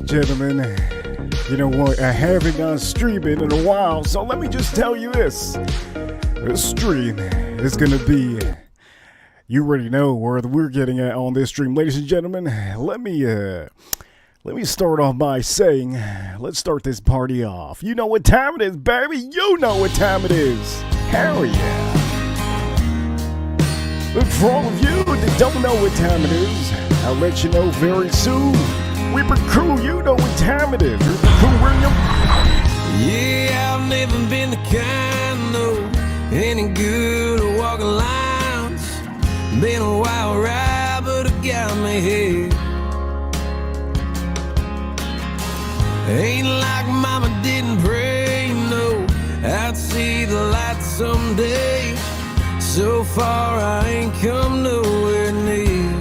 and gentlemen, you know what? I haven't gone streaming in a while, so let me just tell you this. This stream is gonna be, you already know where we're getting at on this stream, ladies and gentlemen. Let me start off by saying, let's start this party off. You know what time it is, baby. You know what time it is. Hell yeah. But for all of you that don't know what time it is, I'll let you know very soon. Reaper Crew, you know what time it is. Reaper Crew, William. Yeah, I've never been the kind, no, any good at walking lines. Been a wild ride, but it got me here. Ain't like mama didn't pray, no, I'd see the light someday. So far I ain't come nowhere near.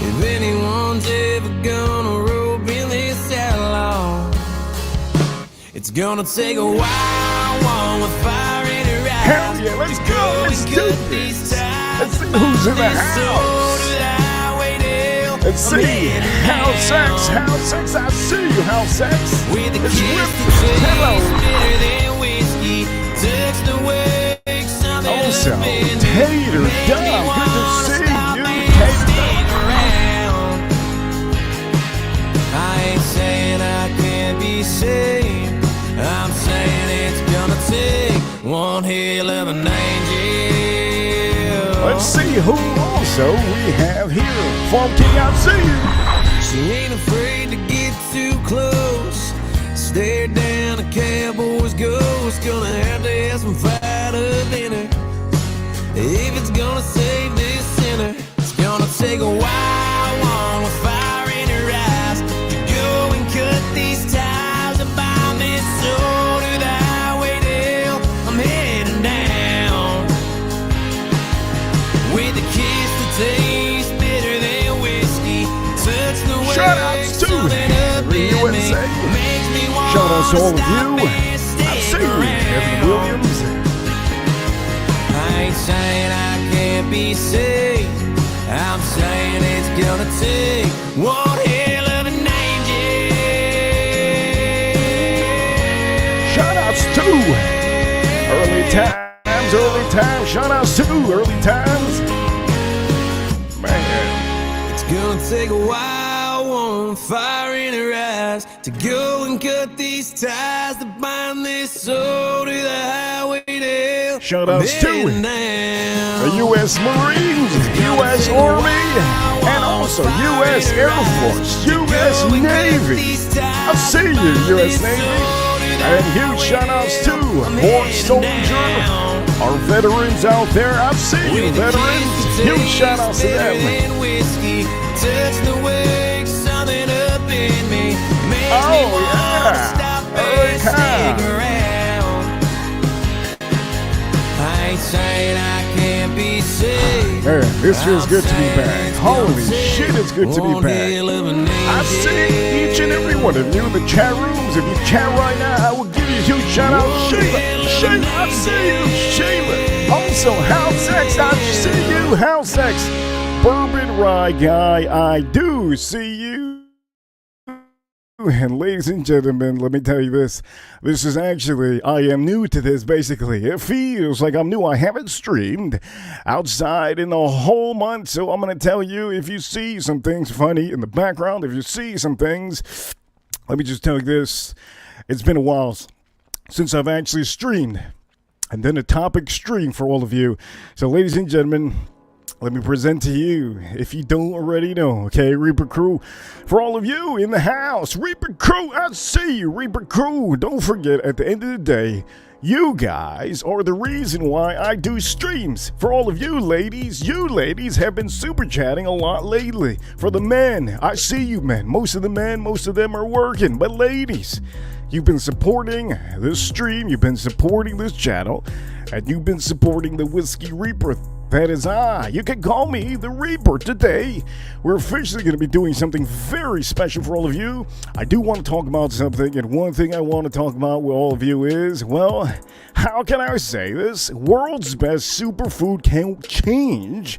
If anyone's ever gonna rope in this outlaw, it's gonna take a while, one with fire in her eyes. Hell yeah, let's go, let's do this. Let's see who's in the house. Let's see, House Sex, I see you, House Sex. With a it's kiss Rip. Hello. Better than whiskey. Touch the wake, something also, up in Tater me. Dumb, good to see you, Tater. I ain't saying I can't be saved. I'm saying it's gonna take one hell of an angel. Let's see who also we have here. Farm King, I see you. She ain't afraid to get too close. Stare down a cowboy's ghost. Gonna have to have some fight up in her. If it's gonna save this sinner, it's gonna take a while, one with fire in her eyes, to go and cut these ties and bind this soul to the highway till I'm heading down. With a kiss that tastes better than whiskey, touch the way. Shoutouts to the USA. Shoutouts to all of you. I see you, Kevin Williams. I ain't saying I can't be saved. I'm saying it's gonna take one hell of an angel. Shoutouts to early times. Shoutouts to early times. Man, it's gonna take a while, one fire in her eyes, to go and cut these ties that bind this soul to the highway to shoutouts to the U.S. Marines, U.S. Army, and also U.S. Air Force, U.S. Navy. I see you, U.S. Navy. And huge shoutouts to Born Soldier, our veterans out there. I see you, veterans. Huge shoutouts to them. Oh yeah, early time. Man, this feels good to be back. Holy shit, it's good to be back. I see each and every one of you in the chat rooms. If you chat right now, I will give you a huge shout out. Sheila, I see you, Sheila. Also, House Sex, I see you, House Sex. Bourbon Rye Guy, I do see you. And ladies and gentlemen, let me tell you this. This is actually, I am new to this basically. It feels like I'm new. I haven't streamed outside in a whole month. So I'm going to tell you, if you see some things funny in the background, if you see some things, let me just tell you this. It's been a while since I've actually streamed. And then a topic stream for all of you. So ladies and gentlemen, let me present to you, if you don't already know, okay, Reaper Crew. For all of you in the house, Reaper Crew, I see you, Reaper Crew. Don't forget, at the end of the day, you guys are the reason why I do streams. For all of you ladies have been super chatting a lot lately. For the men, I see you men. Most of the men, most of them are working. But ladies, you've been supporting this stream, you've been supporting this channel, and you've been supporting the Whiskey Reaper. That is I. You can call me the Reaper. Today, we're officially going to be doing something very special for all of you. I do want to talk about something, and one thing I want to talk about with all of you is, well, how can I say this? World's best superfood can change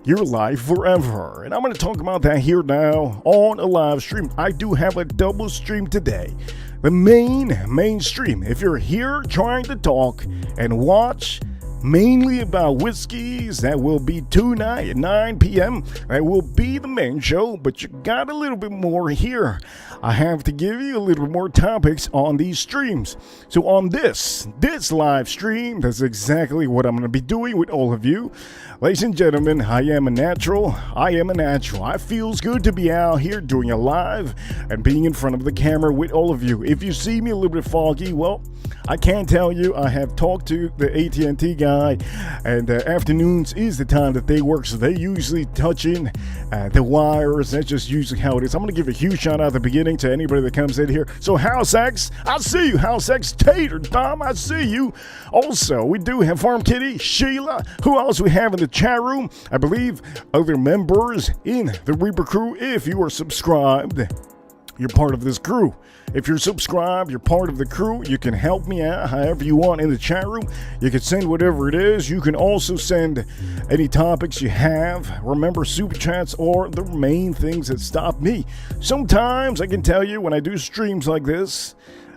your life forever. And I'm going to talk about that here now on a live stream. I do have a double stream today. The main stream. If you're here trying to talk and watch mainly about whiskeys, that will be tonight at 9 p.m. That will be the main show, but you got a little bit more here. I have to give you a little bit more topics on these streams. So on this live stream, that's exactly what I'm going to be doing with all of you. Ladies and gentlemen, I am a natural. It feels good to be out here doing a live and being in front of the camera with all of you. If you see me a little bit foggy, well, I can't tell you. I have talked to the AT&T guy, and afternoons is the time that they work, so they usually touching the wires. That's just usually how it is. I'm going to give a huge shout out at the beginning to anybody that comes in here. So House X, I see you. House X, Tater, Tom, I see you. Also, we do have Farm Kitty, Sheila. Who else we have in the chat room? I believe other members in the Reaper crew. If you are subscribed, you're part of this crew. If you're subscribed, you're part of the crew. You can help me out however you want in the chat room. You can send whatever it is. You can also send any topics you have. Remember, super chats are the main things that stop me. Sometimes I can tell you when I do streams like this,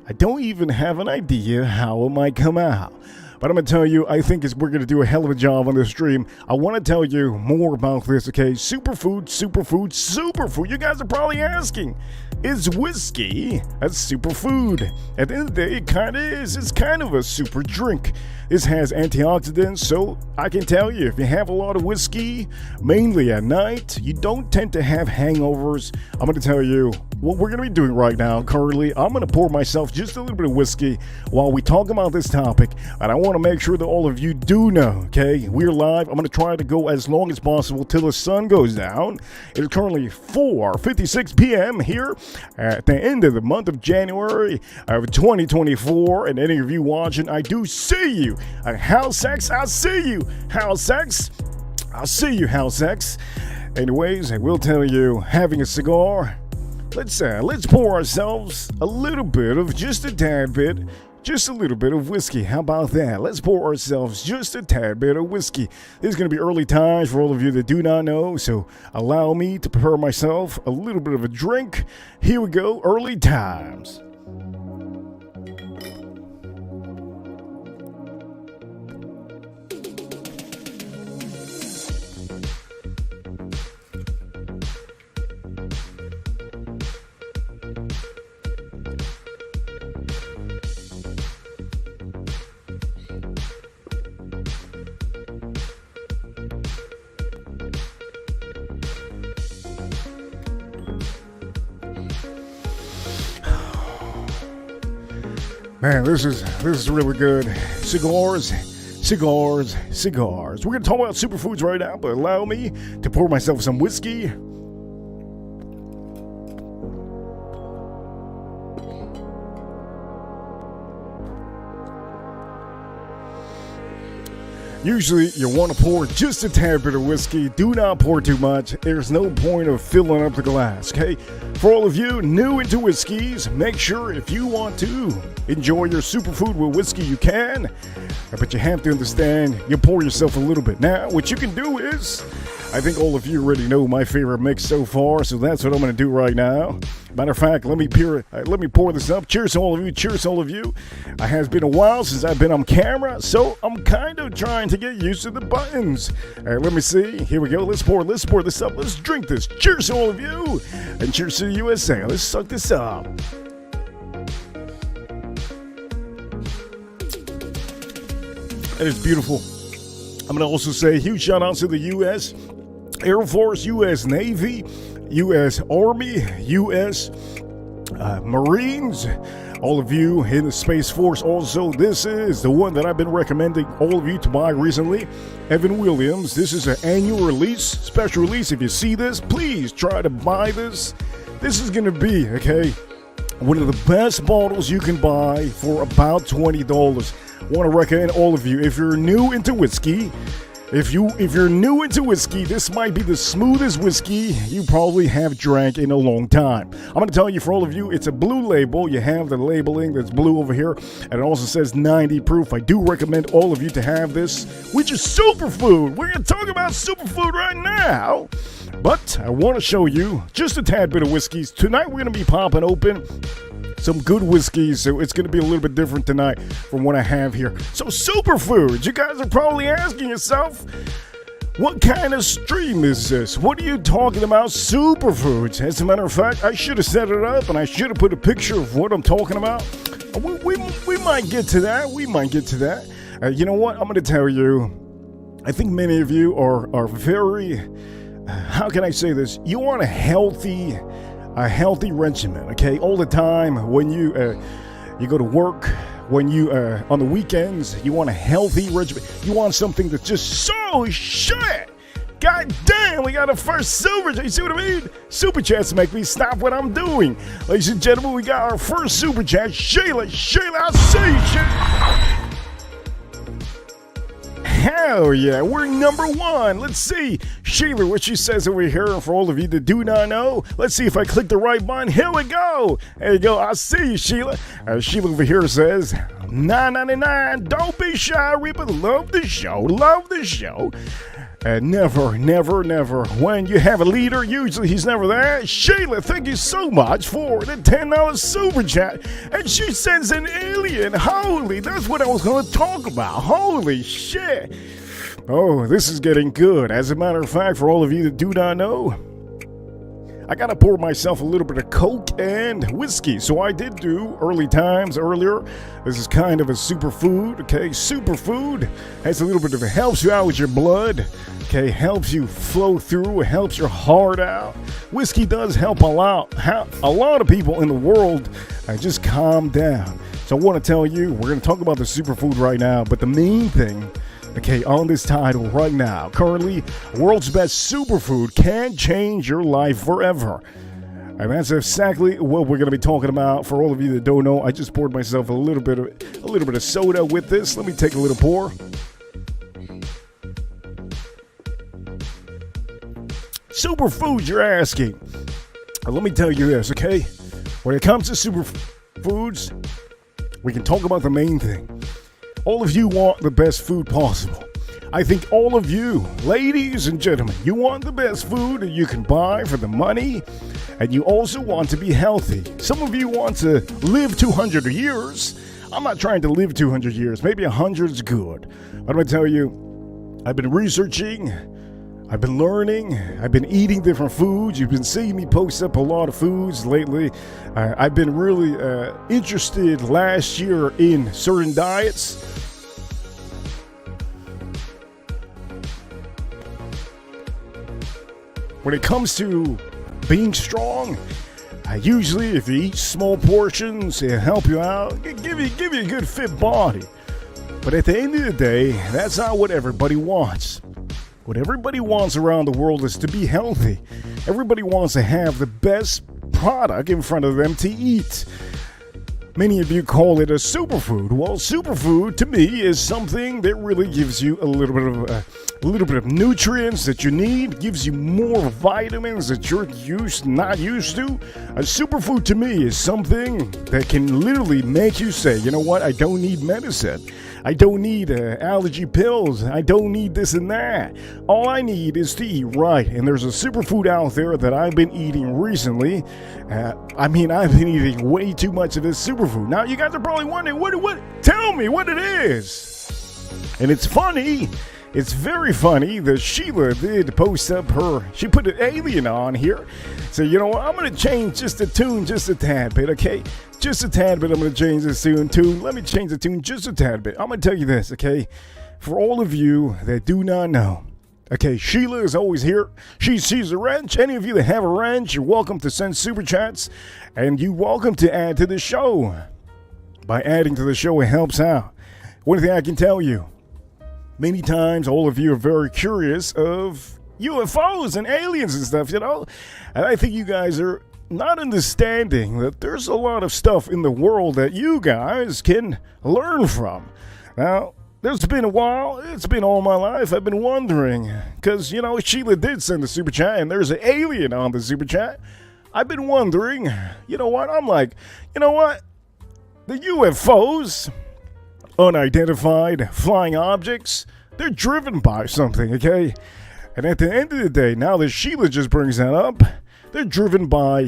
I don't even have an idea how it might come out. But I'm going to tell you, I think we're going to do a hell of a job on this stream. I want to tell you more about this, okay? Superfood. You guys are probably asking, is whiskey a superfood? At the end of the day, it kind of is. It's kind of a super drink. This has antioxidants, so I can tell you, if you have a lot of whiskey, mainly at night, you don't tend to have hangovers. I'm going to tell you what we're going to be doing right now. Currently, I'm going to pour myself just a little bit of whiskey while we talk about this topic, and I want to make sure that all of you do know, okay? We're live. I'm going to try to go as long as possible till the sun goes down. It is currently 4:56 p.m. here at the end of the month of January of 2024, and any of you watching, I do see you. House X, I see you. House X, I see you, House X. Anyways, I will tell you, having a cigar, let's pour ourselves a little bit of just a tad bit. Just a little bit of whiskey. How about that? Let's pour ourselves just a tad bit of whiskey. This is going to be early times for all of you that do not know, so allow me to prepare myself a little bit of a drink. Here we go, early times. Man, this is really good. Cigars. We're going to talk about superfoods right now, but allow me to pour myself some whiskey. Usually, you want to pour just a tad bit of whiskey. Do not pour too much. There's no point of filling up the glass, okay? For all of you new into whiskeys, make sure if you want to enjoy your superfood with whiskey, you can. But you have to understand, you pour yourself a little bit. Now, what you can do is, I think all of you already know my favorite mix so far, so that's what I'm going to do right now. Matter of fact, let me pour this up. Cheers to all of you. It has been a while since I've been on camera, so I'm kind of trying to get used to the buttons. All right, let me see. Here we go. Let's pour this up. Let's drink this. Cheers to all of you, and cheers to the USA. Let's suck this up. That is beautiful. I'm going to also say a huge shout out to the U.S. Air Force, U.S. Navy, U.S. Army, U.S. Marines, all of you in the Space Force. Also, this is the one that I've been recommending all of you to buy recently, Evan Williams. This is an annual release, special release. If you see this, please try to buy this. This is going to be, okay, one of the best bottles you can buy for about $20. I want to recommend all of you, if you're new into whiskey, If you're new into whiskey, this might be the smoothest whiskey you probably have drank in a long time. I'm going to tell you, for all of you, it's a blue label. You have the labeling that's blue over here, and it also says 90 proof. I do recommend all of you to have this, which is superfood. We're going to talk about superfood right now. But I want to show you just a tad bit of whiskeys. Tonight we're going to be popping open some good whiskeys, so it's going to be a little bit different tonight from what I have here. So superfoods, you guys are probably asking yourself, what kind of stream is this? What are you talking about, superfoods? As a matter of fact, I should have set it up and I should have put a picture of what I'm talking about. We might get to that. We might get to that. You know what? I'm going to tell you, I think many of you are very, how can I say this? You want a healthy regimen, okay? All the time when you go to work, when you on the weekends, you want a healthy regimen. You want something that's just so shit. God damn, we got a first super chat. You see what I mean? Super chats make me stop what I'm doing. Ladies and gentlemen, we got our first super chat. Shayla, I see you, Shayla. Hell yeah, we're number one. Let's see, Sheila, what she says over here. For all of you that do not know, let's see if I click the right button. Here we go. There you go. I see you, Sheila. Sheila over here says, $9.99. Don't be shy, Reaper. Love the show. Love the show. Never. When you have a leader, usually he's never there. Sheila, thank you so much for the $10 super chat. And she sends an alien. Holy, that's what I was going to talk about. Holy shit. Oh, this is getting good. As a matter of fact, for all of you that do not know, I gotta pour myself a little bit of Coke and whiskey. So I did do earlier. This is kind of a superfood, okay? Superfood has a little bit of it. Helps you out with your blood, okay? Helps you flow through. It helps your heart out. Whiskey does help a lot of people in the world just calm down. So I want to tell you, we're going to talk about the superfood right now. But the main thing, okay, on this title right now, currently, world's best superfood can change your life forever. And that's exactly what we're going to be talking about. For all of you that don't know, I just poured myself a little bit of soda with this. Let me take a little pour. Superfoods, you're asking. Let me tell you this, okay? When it comes to superfoods, we can talk about the main thing. All of you want the best food possible. I think all of you, ladies and gentlemen, you want the best food that you can buy for the money, and you also want to be healthy. Some of you want to live 200 years. I'm not trying to live 200 years. Maybe 100 is good. But I'm going to tell you, I've been researching, I've been learning, I've been eating different foods. You've been seeing me post up a lot of foods lately. I've been really interested last year in certain diets. When it comes to being strong, usually if you eat small portions, it'll help you out, give you a good fit body. But at the end of the day, that's not what everybody wants. What everybody wants around the world is to be healthy. Everybody wants to have the best product in front of them to eat. Many of you call it a superfood. Well, superfood to me is something that really gives you a little bit of nutrients that you need, gives you more vitamins that you're not used to. A superfood to me is something that can literally make you say, you know what, I don't need medicine. I don't need allergy pills. I don't need this and that. All I need is to eat right. And there's a superfood out there that I've been eating recently. I've been eating way too much of this superfood. Now, you guys are probably wondering, what? Tell me what it is. And it's funny. It's very funny that Sheila did post up she put an alien on here. So, you know what? I'm going to change just the tune just a tad bit, okay? Just a tad bit. I'm going to change this tune. Let me change the tune just a tad bit. I'm going to tell you this, okay? For all of you that do not know, okay, Sheila is always here. She's a wrench. Any of you that have a wrench, you're welcome to send super chats. And you're welcome to add to the show. By adding to the show, it helps out. One thing I can tell you, many times all of you are very curious of UFOs and aliens and stuff, you know? And I think you guys are not understanding that there's a lot of stuff in the world that you guys can learn from. Now, there's been a while. It's been all my life. I've been wondering. Because, you know, Sheila did send the super chat, and there's an alien on the super chat. I've been wondering. You know what? I'm like, you know what? The UFOs, unidentified flying objects, they're driven by something, okay? And at the end of the day, now that Sheila just brings that up, they're driven by,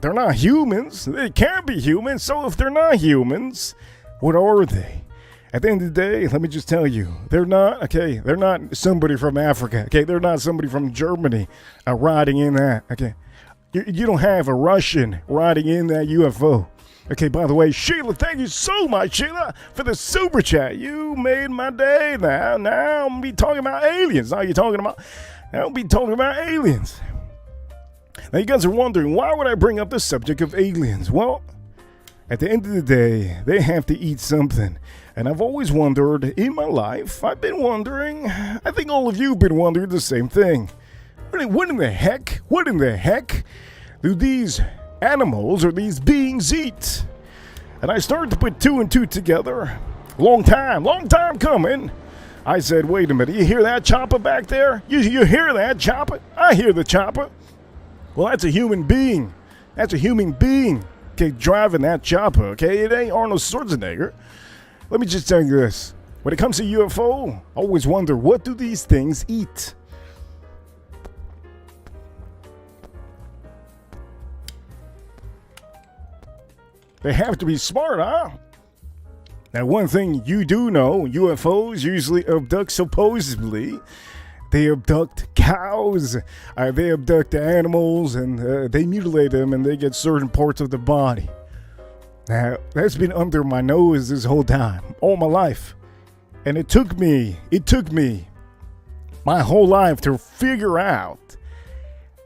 they're not humans. They can't be humans. So if they're not humans, what are they? At the end of the day, let me just tell you, they're not, okay, they're not somebody from Africa, okay? They're not somebody from Germany riding in that, okay? You don't have a Russian riding in that UFO. Okay, by the way, Sheila, thank you so much, Sheila, for the super chat. You made my day now. Now I'm going to be talking about aliens. Now I'll be talking about aliens. Now you guys are wondering, why would I bring up the subject of aliens? Well, at the end of the day, they have to eat something. And I've always wondered in my life, I've been wondering, I think all of you have been wondering the same thing. What in the heck do these animals or these beings eat? And I started to put two and two together. Long time coming. I said, wait a minute, you hear that chopper back there? You hear that chopper? I hear the chopper. Well, that's a human being. Okay, driving that chopper, okay? It ain't Arnold Schwarzenegger. Let me just tell you this. When it comes to UFO, I always wonder, what do these things eat? They have to be smart, huh? Now, one thing you do know, UFOs usually abduct, supposedly, they abduct cows, they abduct animals, and they mutilate them, and they get certain parts of the body. Now, that's been under my nose this whole time, all my life. And it took me my whole life to figure out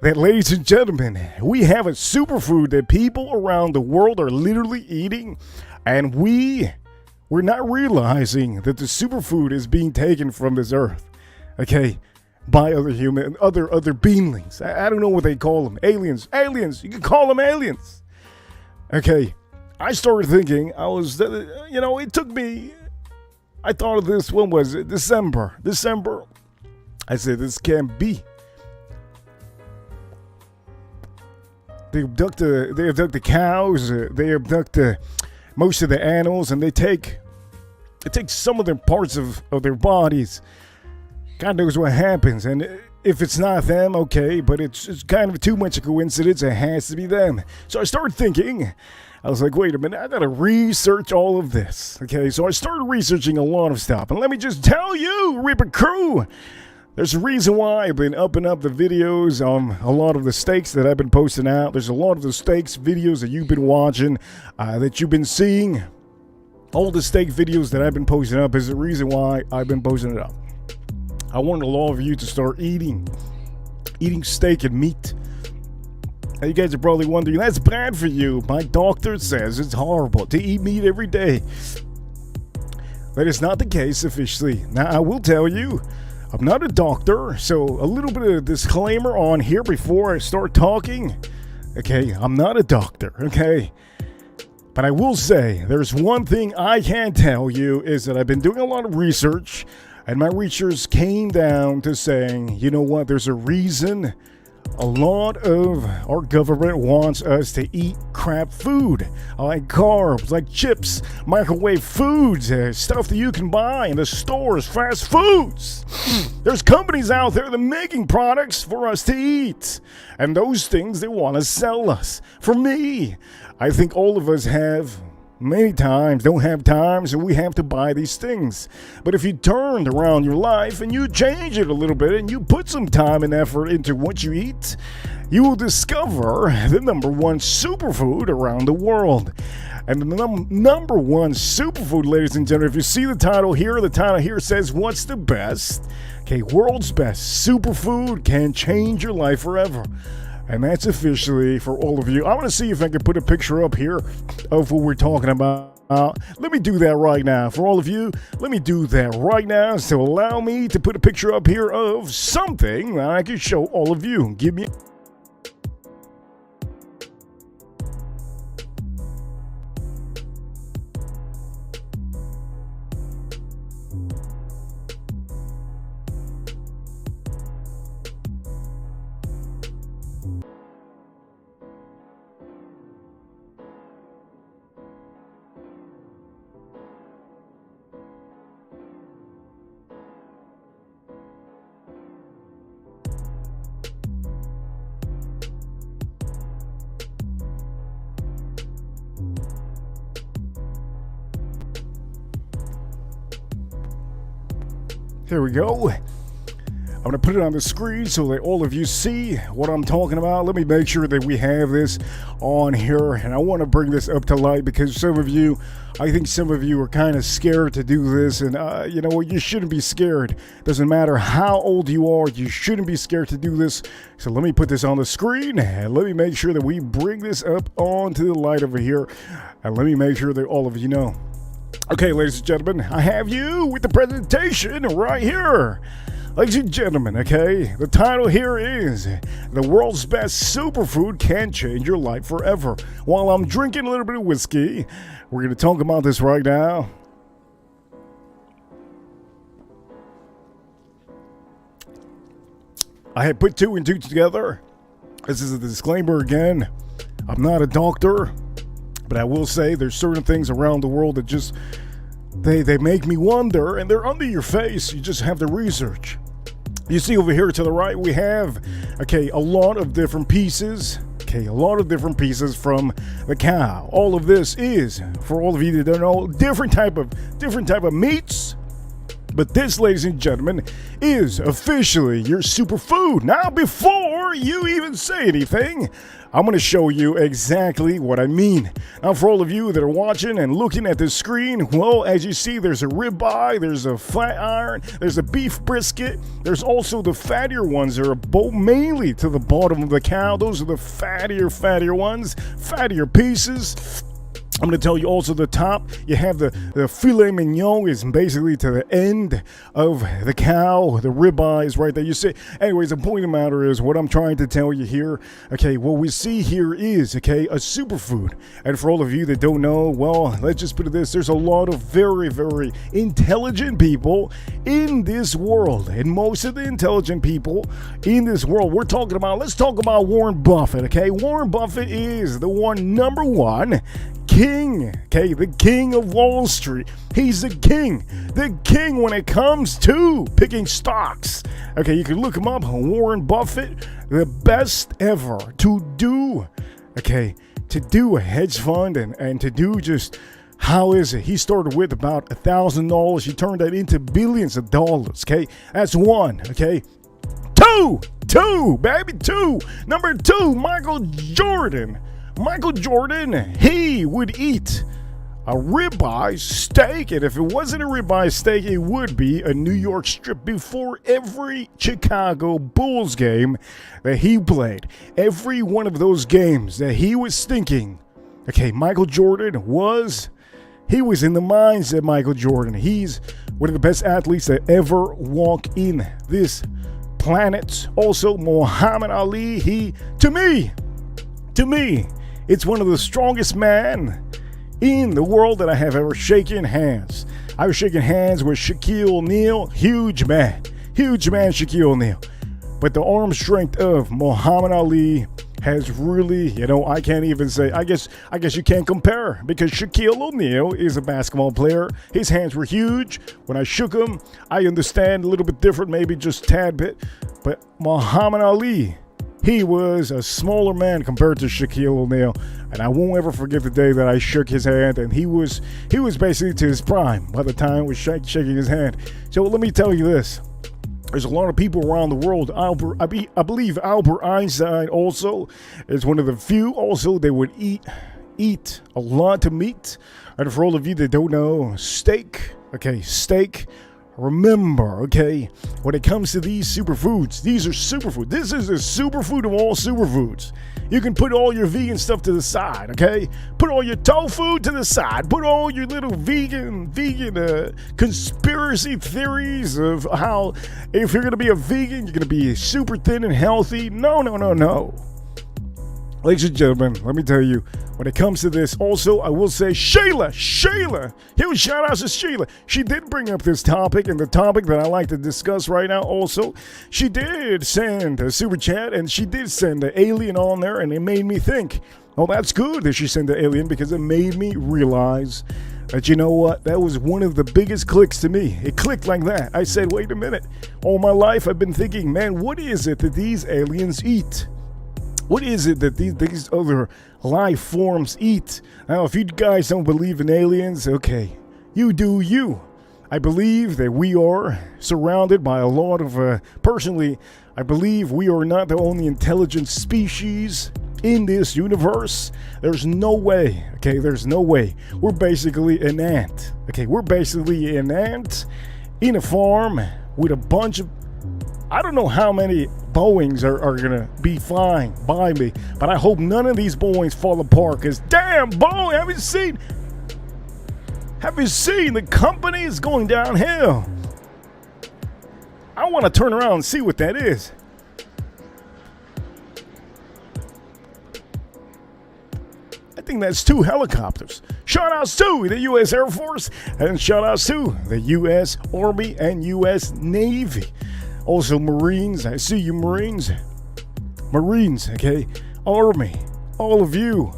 that, ladies and gentlemen, we have a superfood that people around the world are literally eating, and we're not realizing that the superfood is being taken from this earth, okay, by other beings. I don't know what they call them. Aliens. You can call them aliens. Okay, I started thinking, it took me, I thought of this, when was it? December. I said, this can't be. They abduct the cows, they abduct most of the animals, and they take some of their parts of their bodies. God knows what happens, and if it's not them, okay, but it's kind of too much a coincidence. It has to be them. So I started thinking, I was like, wait a minute, I gotta research all of this. Okay, so I started researching a lot of stuff, and let me just tell you, Reaper Crew, there's a reason why I've been upping up the videos on a lot of the steaks that I've been posting out. There's a lot of the steaks videos that you've been watching, that you've been seeing. All the steak videos that I've been posting up is the reason why I've been posting it up. I want a lot of you to start eating steak and meat. Now you guys are probably wondering, that's bad for you. My doctor says it's horrible to eat meat every day. That is not the case officially. Now I will tell you, I'm not a doctor, so a little bit of a disclaimer on here before I start talking. Okay, I'm not a doctor, okay? But I will say, there's one thing I can tell you is that I've been doing a lot of research, and my research came down to saying, you know what, there's a reason a lot of our government wants us to eat crap food, like carbs, like chips, microwave foods, stuff that you can buy in the stores, fast foods. There's companies out there that are making products for us to eat, and those things they want to sell us. For me, I think all of us have many times don't have time, so we have to buy these things. But if you turned around your life and you change it a little bit and you put some time and effort into what you eat, you will discover the number one superfood around the world. And the number one superfood, ladies and gentlemen, if you see the title here says, what's the best? Okay, world's best superfood can change your life forever. And that's officially for all of you. I want to see if I can put a picture up here of what we're talking about. Let me do that right now. For all of you, let me do that right now. So allow me to put a picture up here of something that I can show all of you. Give me... Here we go. I'm going to put it on the screen so that all of you see what I'm talking about. Let me make sure that we have this on here. And I want to bring this up to light because I think some of you are kind of scared to do this. And you know what? You shouldn't be scared. Doesn't matter how old you are. You shouldn't be scared to do this. So let me put this on the screen. And let me make sure that we bring this up onto the light over here. And let me make sure that all of you know. Okay, ladies and gentlemen, I have you with the presentation right here. Ladies and gentlemen, okay, the title here is The World's Best Superfood Can Change Your Life Forever. While I'm drinking a little bit of whiskey, we're going to talk about this right now. I had put two and two together. This is a disclaimer again. I'm not a doctor, but I will say there's certain things around the world that just, they make me wonder, and they're under your face. You just have to research. You see over here to the right, we have, a lot of different pieces. A lot of different pieces from the cow. All of this is, for all of you that don't know, different type of meats. But this, ladies and gentlemen, is officially your superfood. Now, before you even say anything, I'm going to show you exactly what I mean. Now, for all of you that are watching and looking at this screen, well, as you see, there's a ribeye, there's a flat iron, there's a beef brisket, there's also the fattier ones that are mainly to the bottom of the cow. Those are the fattier ones, fattier pieces. I'm going to tell you also the top, you have the filet mignon is basically to the end of the cow. The ribeye is right there. You see, anyways, the point of the matter is what I'm trying to tell you here. What we see here is, a superfood. And for all of you that don't know, well, let's just put it this. There's a lot of very, very intelligent people in this world. And most of the intelligent people in this world, let's talk about Warren Buffett, Warren Buffett is the number one king, the king of Wall Street. He's the king when it comes to picking stocks. You can look him up, Warren Buffett, the best ever to do a hedge fund and to do just, how is it? He started with about $1,000. He turned that into billions of dollars, That's one, Two, baby, two. Number two, Michael Jordan. Michael Jordan, he would eat a ribeye steak, and if it wasn't a ribeye steak, it would be a New York strip before every Chicago Bulls game that he played. Every one of those games that he was thinking, Michael Jordan was in the mindset. Michael Jordan, he's one of the best athletes that ever walked in this planet. Also, Muhammad Ali, to me, it's one of the strongest men in the world that I have ever shaken hands. I was shaking hands with Shaquille O'Neal, huge man Shaquille O'Neal. But the arm strength of Muhammad Ali has really, I can't even say, I guess you can't compare, because Shaquille O'Neal is a basketball player. His hands were huge. When I shook him, I understand a little bit different, maybe just a tad bit. But Muhammad Ali, he was a smaller man compared to Shaquille O'Neal, and I won't ever forget the day that I shook his hand, and he was basically to his prime by the time I was shaking his hand. So let me tell you this. There's a lot of people around the world. I believe Albert Einstein also is one of the few. Also, they would eat a lot of meat. And for all of you that don't know, steak. Remember, when it comes to these superfoods, these are superfoods. This is a superfood of all superfoods. You can put all your vegan stuff to the side, Put all your tofu to the side. Put all your little vegan conspiracy theories of how if you're going to be a vegan, you're going to be super thin and healthy. No. Ladies and gentlemen, let me tell you, when it comes to this, also, I will say Shayla, huge shout out to Shayla. She did bring up this topic, and the topic that I like to discuss right now also, she did send a super chat, and she did send an alien on there, and it made me think, well, that's good that she sent the alien, because it made me realize that, you know what, that was one of the biggest clicks to me. It clicked like that. I said, wait a minute, all my life I've been thinking, man, what is it that these aliens eat? What is it that these other life forms eat? Now, if you guys don't believe in aliens, you do you. I believe that we are surrounded by a lot of, personally, I believe we are not the only intelligent species in this universe. There's no way, okay, there's no way. We're basically an ant, okay? We're basically an ant in a farm with a bunch of, I don't know how many Boeings are gonna be flying by me, but I hope none of these Boeings fall apart, because damn, Boeing, have you seen the company is going downhill? I want to turn around and see what that is. I think that's 2 helicopters. Shout outs to the U.S. Air Force and shout outs to the U.S. Army and U.S. Navy. Also Marines. I see you, Marines. Marines, okay? Army, all of you.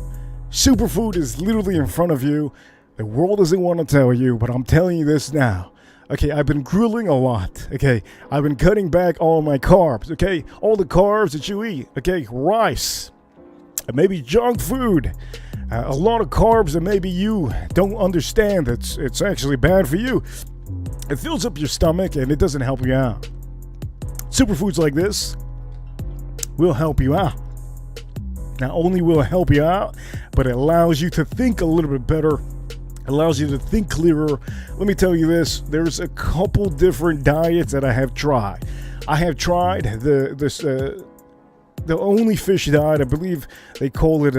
Superfood is literally in front of you. The world doesn't want to tell you, but I'm telling you this now. Okay, I've been grilling a lot. Okay, I've been cutting back all my carbs. Okay, all the carbs that you eat. Okay, rice, and maybe junk food. A lot of carbs that maybe you don't understand that it's actually bad for you. It fills up your stomach and it doesn't help you out. Superfoods like this will help you out. Not only will it help you out, but it allows you to think a little bit better. Allows you to think clearer. Let me tell you this, there's a couple different diets that I have tried. I have tried the only fish diet. I believe they call it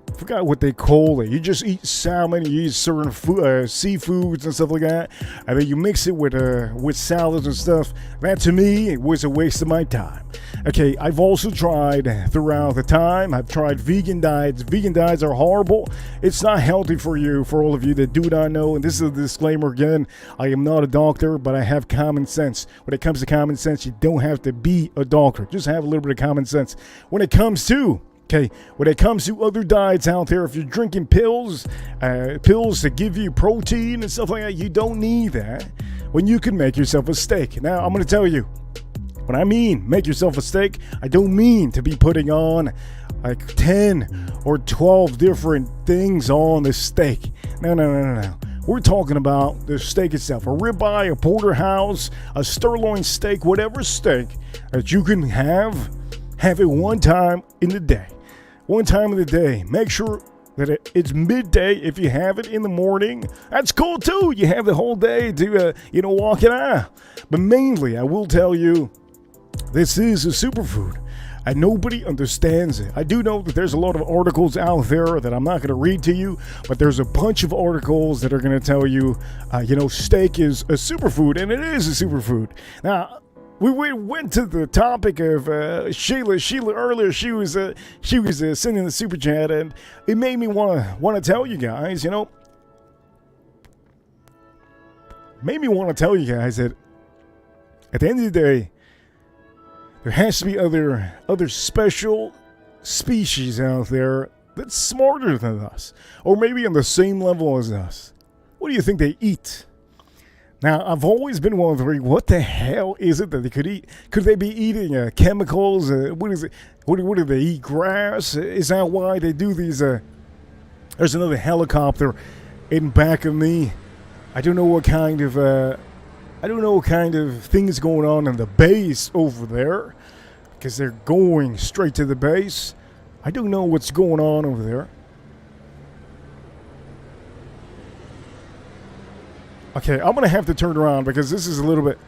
I forgot what they call it. You just eat salmon, you eat certain seafoods and stuff like that, and then you mix it with salads and stuff. That to me, it was a waste of my time. Okay, I've also tried throughout the time. I've tried vegan diets. Vegan diets are horrible. It's not healthy for you, for all of you that do not know. And this is a disclaimer again. I am not a doctor, but I have common sense. When it comes to common sense, you don't have to be a doctor. Just have a little bit of common sense. When it comes to other diets out there, if you're drinking pills to give you protein and stuff like that, you don't need that when you can make yourself a steak. Now, I'm going to tell you, when I mean make yourself a steak, I don't mean to be putting on like 10 or 12 different things on the steak. No. We're talking about the steak itself. A ribeye, a porterhouse, a sirloin steak, whatever steak that you can have it one time in the day. One time of the day. Make sure that it's midday. If you have it in the morning, that's cool too. You have the whole day to, walk it out. But mainly, I will tell you, this is a superfood. And nobody understands it. I do know that there's a lot of articles out there that I'm not going to read to you, but there's a bunch of articles that are going to tell you, steak is a superfood, and it is a superfood. Now, we went to the topic of Sheila. Sheila earlier, she was sending the super chat, and it made me want to tell you guys, made me want to tell you guys that at the end of the day, there has to be other special species out there that's smarter than us, or maybe on the same level as us. What do you think they eat? Now, I've always been wondering, what the hell is it that they could eat? Could they be eating chemicals? What is it? What do they eat? Grass? Is that why they do these? There's another helicopter in back of me. I don't know what kind of things going on in the base over there, because they're going straight to the base. I don't know what's going on over there. Okay, I'm going to have to turn around because this is a little bit...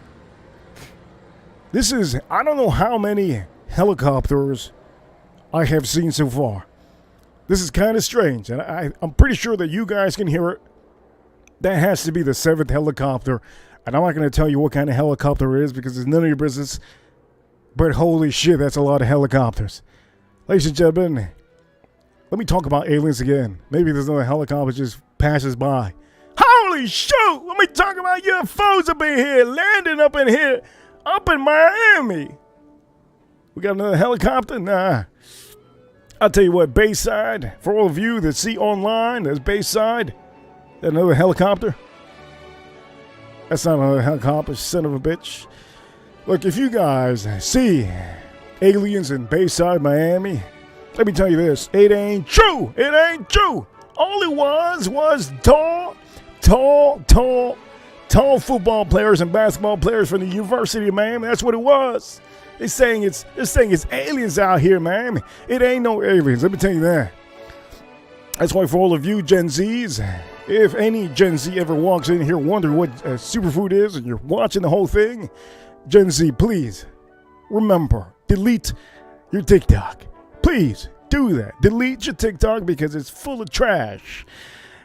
I don't know how many helicopters I have seen so far. This is kind of strange, and I'm pretty sure that you guys can hear it. That has to be the 7th helicopter, and I'm not going to tell you what kind of helicopter it is because it's none of your business. But holy shit, that's a lot of helicopters. Ladies and gentlemen, let me talk about aliens again. Maybe there's another helicopter just passes by. Holy shoot! Let me talk about UFOs up in here, landing up in here, up in Miami. We got another helicopter? Nah. I'll tell you what, Bayside, for all of you that see online, there's Bayside. Another helicopter? That's not another helicopter, son of a bitch. Look, if you guys see aliens in Bayside, Miami, let me tell you this, it ain't true. It ain't true. All it was tall football players and basketball players from the university, man. That's what it was. They're saying it's aliens out here, man. It ain't no aliens. Let me tell you that. That's why for all of you Gen Zs, if any Gen Z ever walks in here wondering what superfood is and you're watching the whole thing, Gen Z, please remember, delete your TikTok. Please do that. Delete your TikTok because it's full of trash.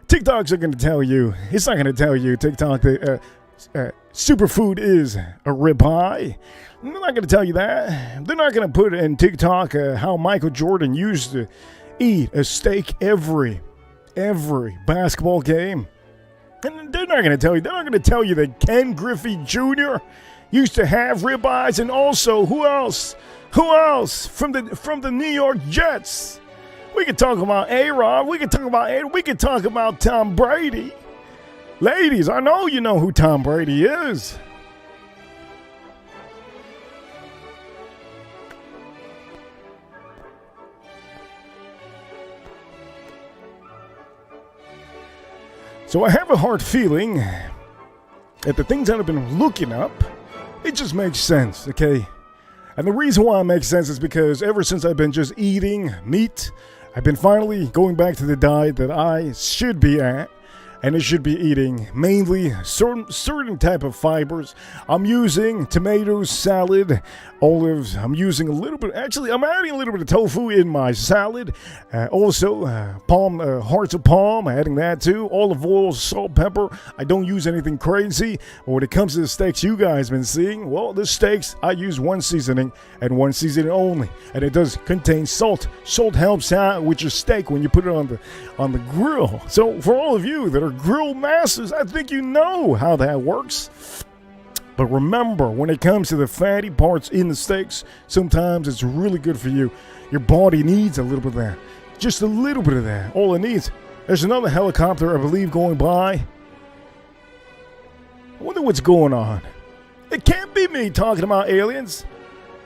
TikToks are going to tell you, it's not going to tell you TikTok that superfood is a ribeye. They're not going to tell you that. They're not going to put in TikTok how Michael Jordan used to eat a steak every basketball game. And they're not going to tell you. They're not going to tell you that Ken Griffey Jr. used to have ribeyes, and also who else? Who else from the New York Jets? We could talk about A-Rod. We could talk about Tom Brady. Ladies, I know you know who Tom Brady is. So I have a hard feeling that the things that I've been looking up, it just makes sense, okay? And the reason why it makes sense is because ever since I've been just eating meat, I've been finally going back to the diet that I should be at. And I should be eating mainly certain type of fibers. I'm using tomatoes, salad, olives. I'm using a little bit. Actually, I'm adding a little bit of tofu in my salad. Also, hearts of palm. Adding that too. Olive oil, salt, pepper. I don't use anything crazy. But when it comes to the steaks you guys been seeing, well, the steaks I use one seasoning and one seasoning only, and it does contain salt. Salt helps out with your steak when you put it on the grill. So for all of you that are grill masters, I think you know how that works. But remember, when it comes to the fatty parts in the steaks, sometimes it's really good for you. Your body needs a little bit of that. Just a little bit of that. All it needs. There's another helicopter, I believe, going by. I wonder what's going on. It can't be me talking about aliens.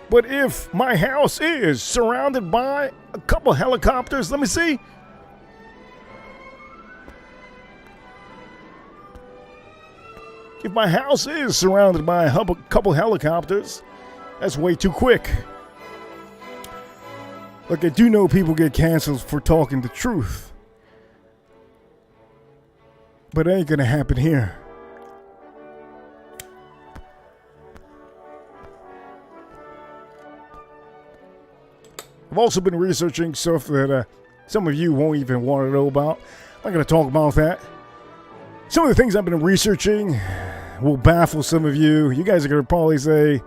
But if my house is surrounded by a couple helicopters, let me see. If my house is surrounded by a couple helicopters, that's way too quick. Look, I do know people get canceled for talking the truth. But it ain't gonna happen here. I've also been researching stuff that some of you won't even want to know about. I'm not gonna talk about that. Some of the things I've been researching will baffle some of you. You guys are going to probably say,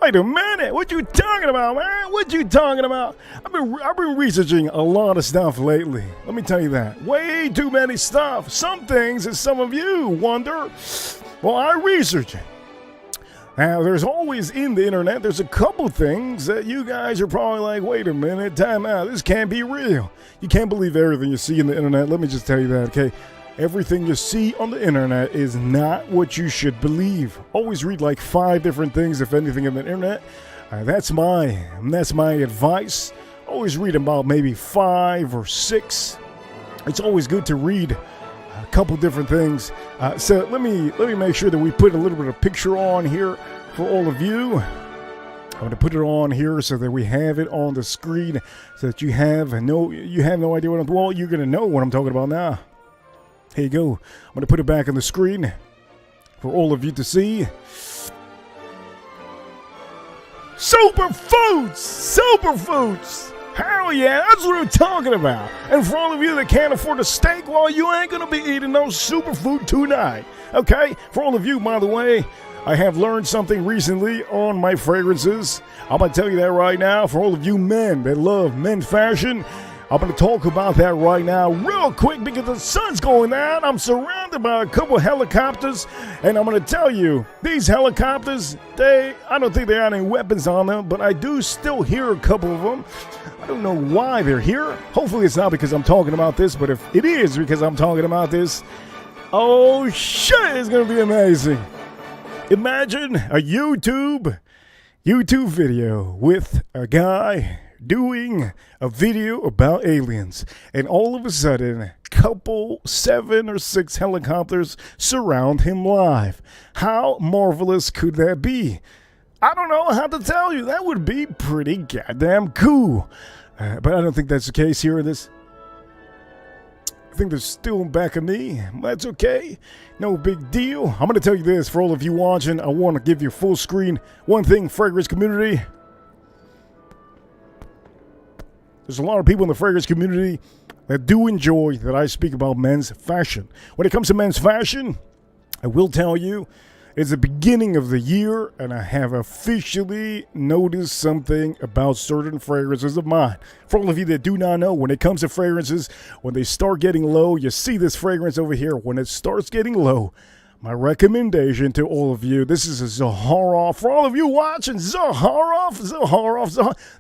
wait a minute, what you talking about, man? What you talking about? I've been researching a lot of stuff lately. Let me tell you that. Way too many stuff. Some things that some of you wonder, well, I research it. Now, there's always in the internet, there's a couple things that you guys are probably like, wait a minute, time out. This can't be real. You can't believe everything you see in the internet. Let me just tell you that, okay? Everything you see on the internet is not what you should believe. Always read like 5 different things, if anything, on the internet. That's my advice. Always read about maybe 5 or 6. It's always good to read a couple different things. So let me make sure that we put a little bit of picture on here for all of you. I'm going to put it on here so that we have it on the screen, so that you have no idea what well, you're going to know what I'm talking about now. Here you go. I'm going to put it back on the screen for all of you to see. Superfoods! Superfoods! Hell yeah, that's what I'm talking about. And for all of you that can't afford a steak, well, you ain't going to be eating no superfood tonight. Okay? For all of you, by the way, I have learned something recently on my fragrances. I'm going to tell you that right now. For all of you men that love men's fashion, I'm going to talk about that right now real quick because the sun's going down. I'm surrounded by a couple helicopters, and I'm going to tell you, these helicopters, I don't think they have any weapons on them, but I do still hear a couple of them. I don't know why they're here. Hopefully it's not because I'm talking about this, but if it is because I'm talking about this, oh shit, it's going to be amazing. Imagine a YouTube video with a guy doing a video about aliens, and all of a sudden couple 7 or 6 helicopters surround him live. How marvelous could that be? I don't know how to tell you. That would be pretty goddamn cool. But I don't think that's the case here in this. I think they're still back of me. That's okay. No big deal. I'm going to tell you this. For all of you watching, I want to give you full screen. One thing, fragrance community. There's a lot of people in the fragrance community that do enjoy that I speak about men's fashion. When it comes to men's fashion, I will tell you, it's the beginning of the year, and I have officially noticed something about certain fragrances of mine. For all of you that do not know, when it comes to fragrances, when they start getting low, you see this fragrance over here. When it starts getting low, my recommendation to all of you, this is a Zahara. For all of you watching, Zahara.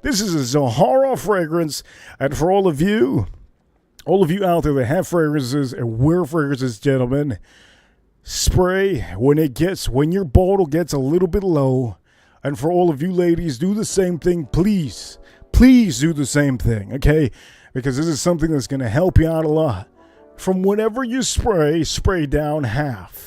This is a Zahara fragrance. And for all of you out there that have fragrances and wear fragrances, gentlemen, spray when your bottle gets a little bit low. And for all of you ladies, do the same thing, please. Please do the same thing, okay? Because this is something that's going to help you out a lot. From whatever you spray down half.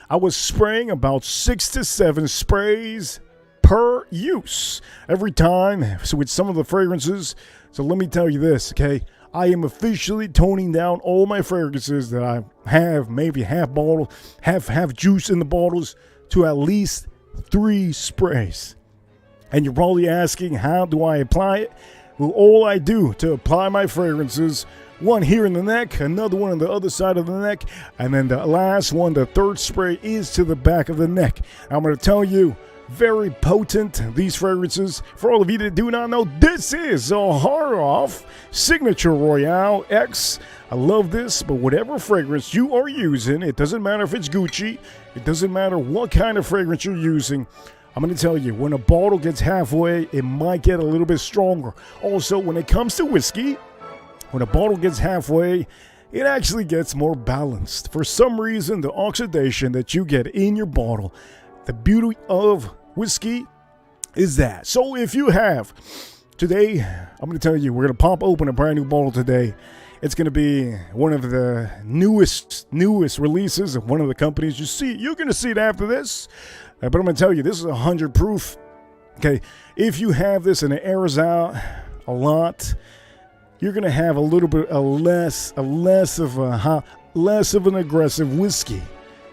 I was spraying about 6 to 7 sprays per use every time. So with some of the fragrances, so let me tell you this, okay? I am officially toning down all my fragrances that I have, maybe half bottle, half juice in the bottles, to at least 3 sprays. And you're probably asking, how do I apply it? Well, all I do to apply my fragrances, one here in the neck, another one on the other side of the neck, and then the last one, the third spray, is to the back of the neck. I'm going to tell you, very potent, these fragrances. For all of you that do not know, this is Zahara Signature Royale X. I love this, but whatever fragrance you are using, it doesn't matter if it's Gucci, it doesn't matter what kind of fragrance you're using. I'm going to tell you, when a bottle gets halfway, it might get a little bit stronger. Also, when it comes to whiskey, when a bottle gets halfway, it actually gets more balanced. For some reason, the oxidation that you get in your bottle, the beauty of whiskey is that. So if you have, today, I'm going to tell you, we're going to pop open a brand new bottle today. It's going to be one of the newest releases of one of the companies. You're going to see it after this. But I'm going to tell you, this is 100 proof. Okay, if you have this and it airs out a lot, you're going to have a little bit less of an aggressive whiskey.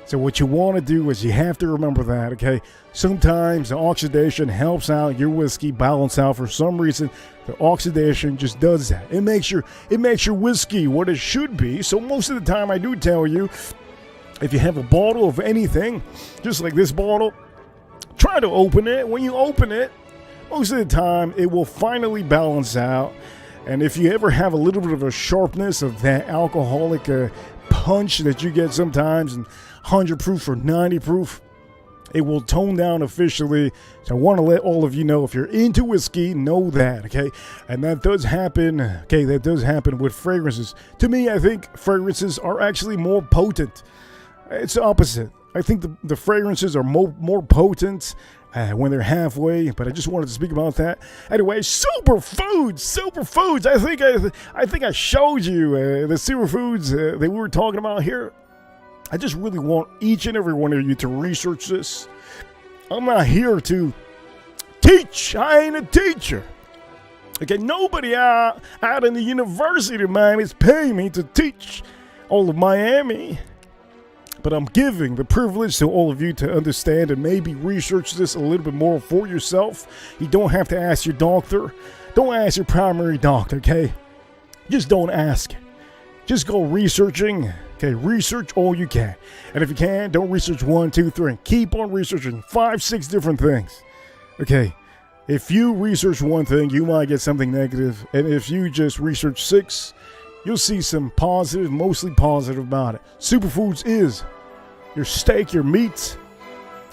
So what you want to do is you have to remember that, okay? Sometimes the oxidation helps out your whiskey balance out. For some reason, the oxidation just does that. It makes your whiskey what it should be. So most of the time I do tell you, if you have a bottle of anything, just like this bottle, try to open it. When you open it, most of the time it will finally balance out. And if you ever have a little bit of a sharpness of that alcoholic punch that you get sometimes in 100 proof or 90 proof, it will tone down officially. So I want to let all of you know, if you're into whiskey, know that, okay? And that does happen, okay? That does happen with fragrances. To me, I think fragrances are actually more potent. It's the opposite. I think the fragrances are more potent when they're halfway, but I just wanted to speak about that. Anyway, superfoods. I think I showed you the superfoods that we were talking about here. I just really want each and every one of you to research this. I'm not here to teach. I ain't a teacher. Okay, nobody out in the University of Miami is paying me to teach all of Miami. But I'm giving the privilege to all of you to understand and maybe research this a little bit more for yourself. You don't have to ask your doctor. Don't ask your primary doctor, okay? Just don't ask. Just go researching. Okay, research all you can. And if you can, don't research 1, 2, 3. Keep on researching 5, 6 different things. Okay, if you research one thing, you might get something negative. And if you just research 6, you'll see some positive, mostly positive about it. Superfoods is your steak, your meat.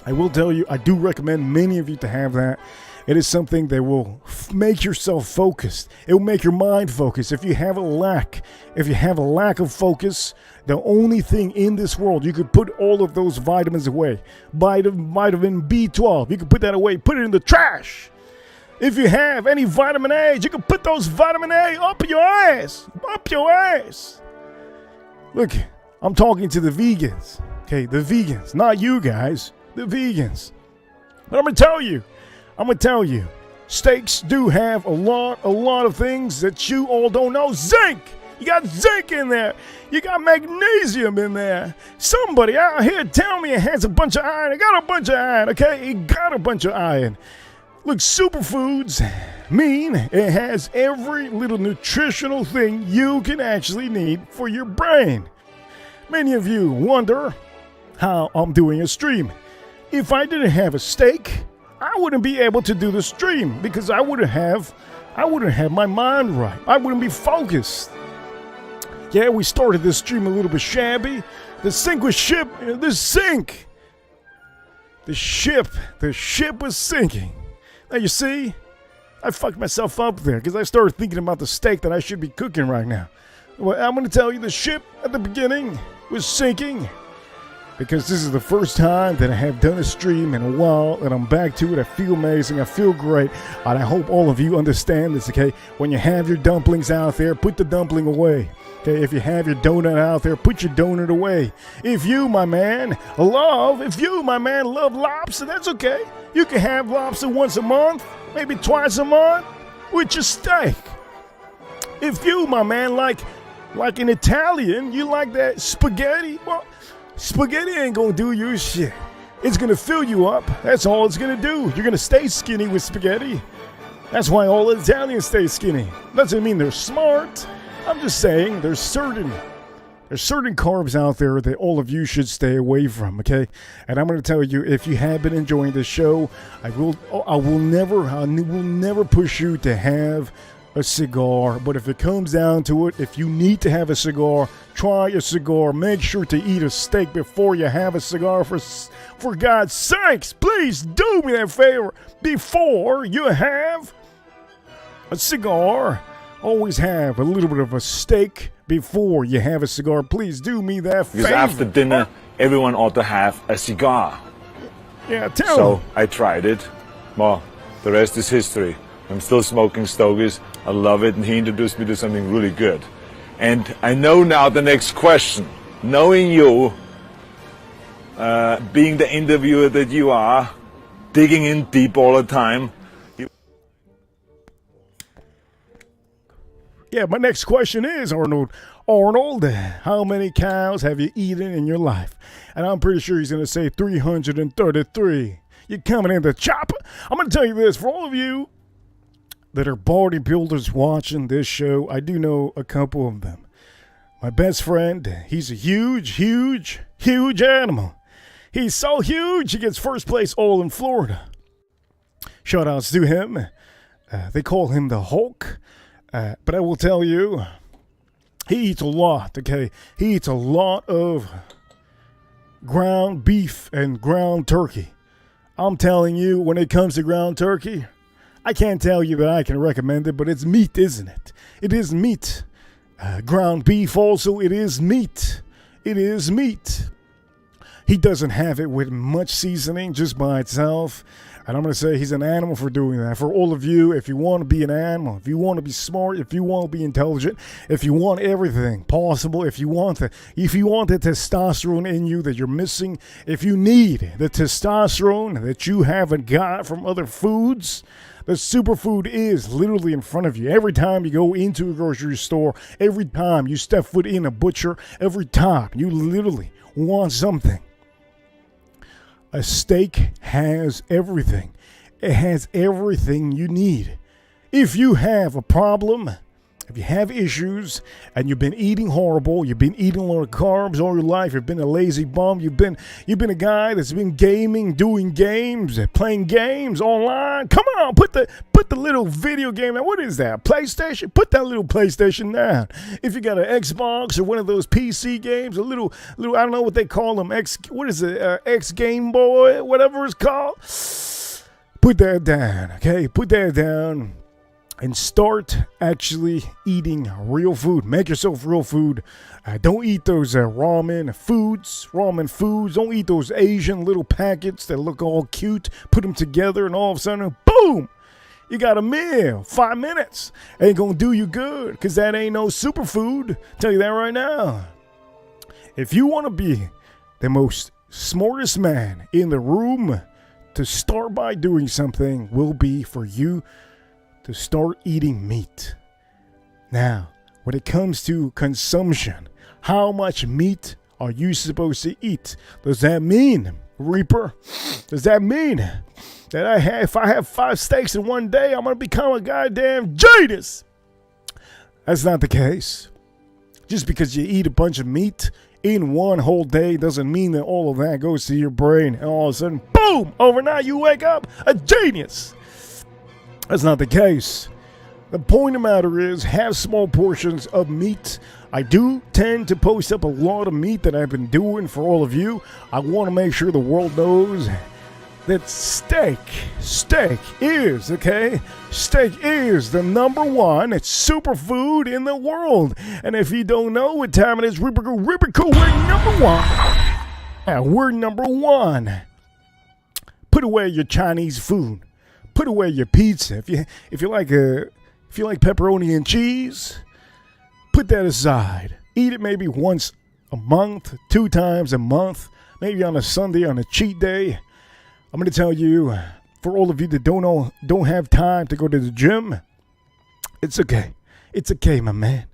I will tell you, I do recommend many of you to have that. It is something that will make yourself focused. It will make your mind focused. If you have a lack of focus, the only thing in this world, you could put all of those vitamins away. Vitamin B12, you can put that away, put it in the trash. If you have any vitamin A, you can put those vitamin A up your ass. Look, I'm talking to the vegans. Okay, the vegans, not you guys, the vegans. But I'm gonna tell you, steaks do have a lot of things that you all don't know. Zinc! You got zinc in there. You got magnesium in there. Somebody out here tell me it has a bunch of iron. It got a bunch of iron, okay? It got a bunch of iron. Look, superfoods mean it has every little nutritional thing you can actually need for your brain. Many of you wonder how I'm doing a stream. If I didn't have a steak, I wouldn't be able to do the stream because I wouldn't have my mind right. I wouldn't be focused. Yeah, we started this stream a little bit shabby. The ship was sinking. Now you see, I fucked myself up there because I started thinking about the steak that I should be cooking right now. Well, I'm going to tell you the ship at the beginning was sinking because this is the first time that I have done a stream in a while and I'm back to it. I feel amazing. I feel great. And I hope all of you understand this, okay? When you have your dumplings out there, put the dumpling away. Okay, if you have your donut out there, put your donut away. If you, my man, love lobster, that's okay. You can have lobster once a month, maybe twice a month, with your steak. If you, my man, like an Italian, you like that spaghetti, well, spaghetti ain't gonna do you shit. It's gonna fill you up. That's all it's gonna do. You're gonna stay skinny with spaghetti. That's why all Italians stay skinny. Doesn't mean they're smart. I'm just saying there's certain carbs out there that all of you should stay away from, okay? And I'm going to tell you, if you have been enjoying this show, I will never push you to have a cigar. But if it comes down to it, if you need to have a cigar, try a cigar. Make sure to eat a steak before you have a cigar. For God's sakes, please do me that favor. Before you have a cigar, always have a little bit of a steak before you have a cigar. Please do me that favor. Because after dinner, everyone ought to have a cigar. Yeah, tell me. So I tried it. Well, the rest is history. I'm still smoking stogies. I love it, and he introduced me to something really good. And I know now the next question. Knowing you, being the interviewer that you are, digging in deep all the time. Yeah, my next question is, Arnold, how many cows have you eaten in your life? And I'm pretty sure he's going to say 333. You're coming in the chopper. I'm going to tell you this, for all of you that are bodybuilders watching this show, I do know a couple of them. My best friend, he's a huge animal. He's so huge, he gets first place all in Florida. Shoutouts to him. They call him the Hulk. But I will tell you, he eats a lot, okay? He eats a lot of ground beef and ground turkey. I'm telling you, when it comes to ground turkey, I can't tell you that I can recommend it, but it's meat, isn't it? It is meat. Ground beef also, it is meat. It is meat. He doesn't have it with much seasoning, just by itself. And I'm going to say he's an animal for doing that. For all of you, if you want to be an animal, if you want to be smart, if you want to be intelligent, if you want everything possible, if you want the testosterone in you that you're missing, if you need the testosterone that you haven't got from other foods, the superfood is literally in front of you. Every time you go into a grocery store, every time you step foot in a butcher, every time you literally want something. A steak has everything. It has everything you need. If you have a problem, if you have issues, and you've been eating horrible, you've been eating a lot of carbs all your life, you've been a lazy bum, you've been a guy that's been gaming, doing games, playing games online. Come on, put the little video game down. What is that? PlayStation? Put that little PlayStation down. If you got an Xbox or one of those PC games, a little I don't know what they call them. X Game Boy, whatever it's called. Put that down, okay? Put that down. And start actually eating real food. Make yourself real food. Don't eat those ramen foods. Don't eat those Asian little packets that look all cute. Put them together and all of a sudden, boom! You got a meal. 5 minutes. Ain't gonna do you good because that ain't no superfood. Tell you that right now. If you want to be the most smartest man in the room, to start by doing something will be for you to start eating meat. Now, when it comes to consumption, how much meat are you supposed to eat? Does that mean, Reaper? Does that mean that if I have 5 steaks in one day, I'm going to become a goddamn genius? That's not the case. Just because you eat a bunch of meat in one whole day doesn't mean that all of that goes to your brain and all of a sudden, boom, overnight you wake up a genius. That's not the case. The point of the matter is, have small portions of meat. I do tend to post up a lot of meat that I've been doing for all of you. I want to make sure the world knows that steak is the number one superfood in the world. And if you don't know what time it is, Ripper, we're number one. Yeah, we're number one. Put away your Chinese food. Put away your pizza. If you like pepperoni and cheese, put that aside. Eat it maybe once a month, 2 times a month, maybe on a Sunday, on a cheat day. I'm going to tell you, for all of you that don't have time to go to the gym, it's okay. It's okay, my man.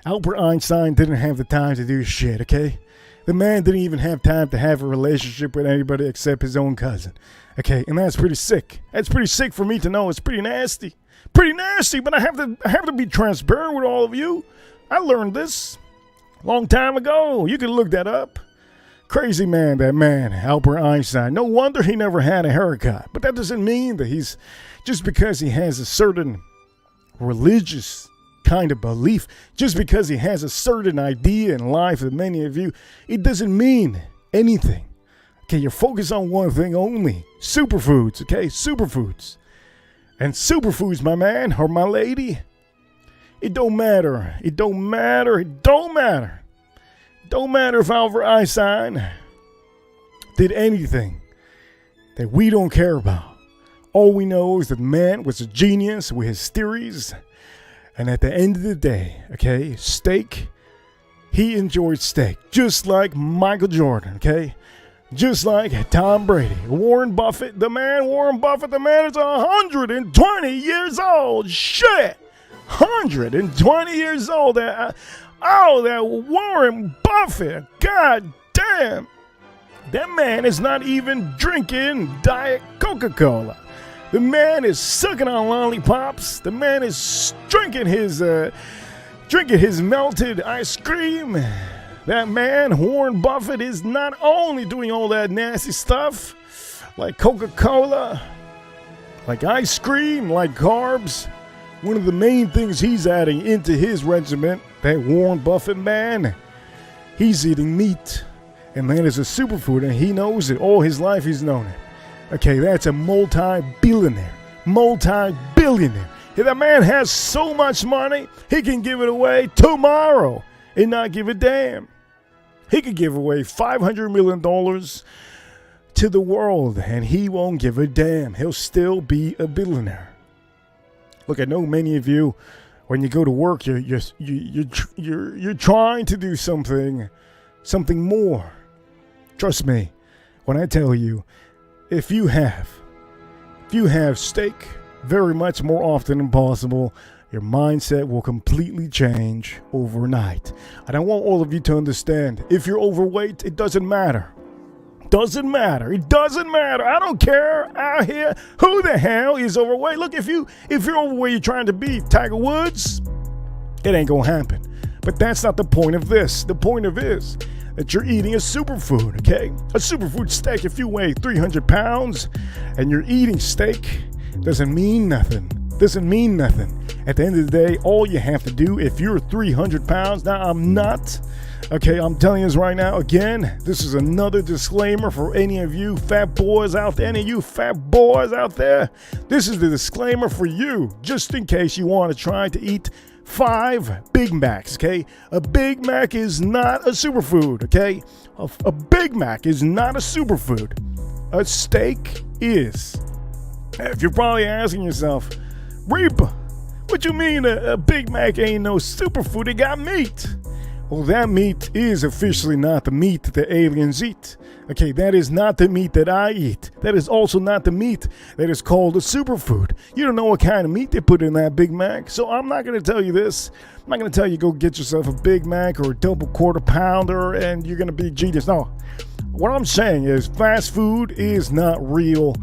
Albert Einstein didn't have the time to do shit, okay? The man didn't even have time to have a relationship with anybody except his own cousin, okay? And that's pretty sick. That's pretty sick for me to know. It's pretty nasty. Pretty nasty, but I have to be transparent with all of you. I learned this a long time ago. You can look that up. Crazy man, that man, Albert Einstein. No wonder he never had a haircut. But that doesn't mean that he's, just because he has a certain religious kind of belief, just because he has a certain idea in life that many of you, it doesn't mean anything. Okay, you're focused on one thing only. Superfoods, okay? Superfoods. And superfoods, my man or my lady, it don't matter. It don't matter. It don't matter. Don't matter if Albert Einstein did anything that we don't care about. All we know is that the man was a genius with his theories. And at the end of the day, okay, steak, he enjoyed steak. Just like Michael Jordan, okay? Just like Tom Brady. Warren Buffett, the man is 120 years old. Shit! 120 years old. That Warren Buffett. God damn. That man is not even drinking Diet Coca-Cola. The man is sucking on lollipops. The man is drinking his melted ice cream. That man, Warren Buffett, is not only doing all that nasty stuff like Coca-Cola, like ice cream, like carbs. One of the main things he's adding into his regimen, that Warren Buffett man, he's eating meat. And that is a superfood, and he knows it. All his life he's known it. Okay, that's a multi-billionaire. If that man has so much money, he can give it away tomorrow and not give a damn. He could give away $500 million to the world, and he won't give a damn. He'll still be a billionaire. Look, I know many of you, when you go to work, you're trying to do something more. Trust me when I tell you, if you have steak very much more often than possible, your mindset will completely change overnight. And I want all of you to understand, if you're overweight, it doesn't matter. It doesn't matter. I don't care out here who the hell is overweight. Look, if you're overweight, you're trying to be Tiger Woods, it ain't gonna happen. But that's not the point of this. The point of is that you're eating a superfood, okay? A superfood steak. If you weigh 300 pounds and you're eating steak, doesn't mean nothing. At the end of the day, all you have to do, if you're 300 pounds, now I'm not, okay, I'm telling you this right now, again, this is another disclaimer for any of you fat boys out there, this is the disclaimer for you, just in case you want to try to eat 5 Big Macs, okay? A Big Mac is not a superfood, okay? A Big Mac is not a superfood. A steak is. If you're probably asking yourself, Reaper, what you mean a Big Mac ain't no superfood? It got meat. well, that meat is officially not the meat that the aliens eat. Okay, that is not the meat that I eat. That is also not the meat that is called a superfood. You don't know what kind of meat they put in that Big Mac, so I'm not going to tell you this. I'm not going to tell you go get yourself a Big Mac or a double quarter pounder and you're going to be genius. No, what I'm saying is fast food is not real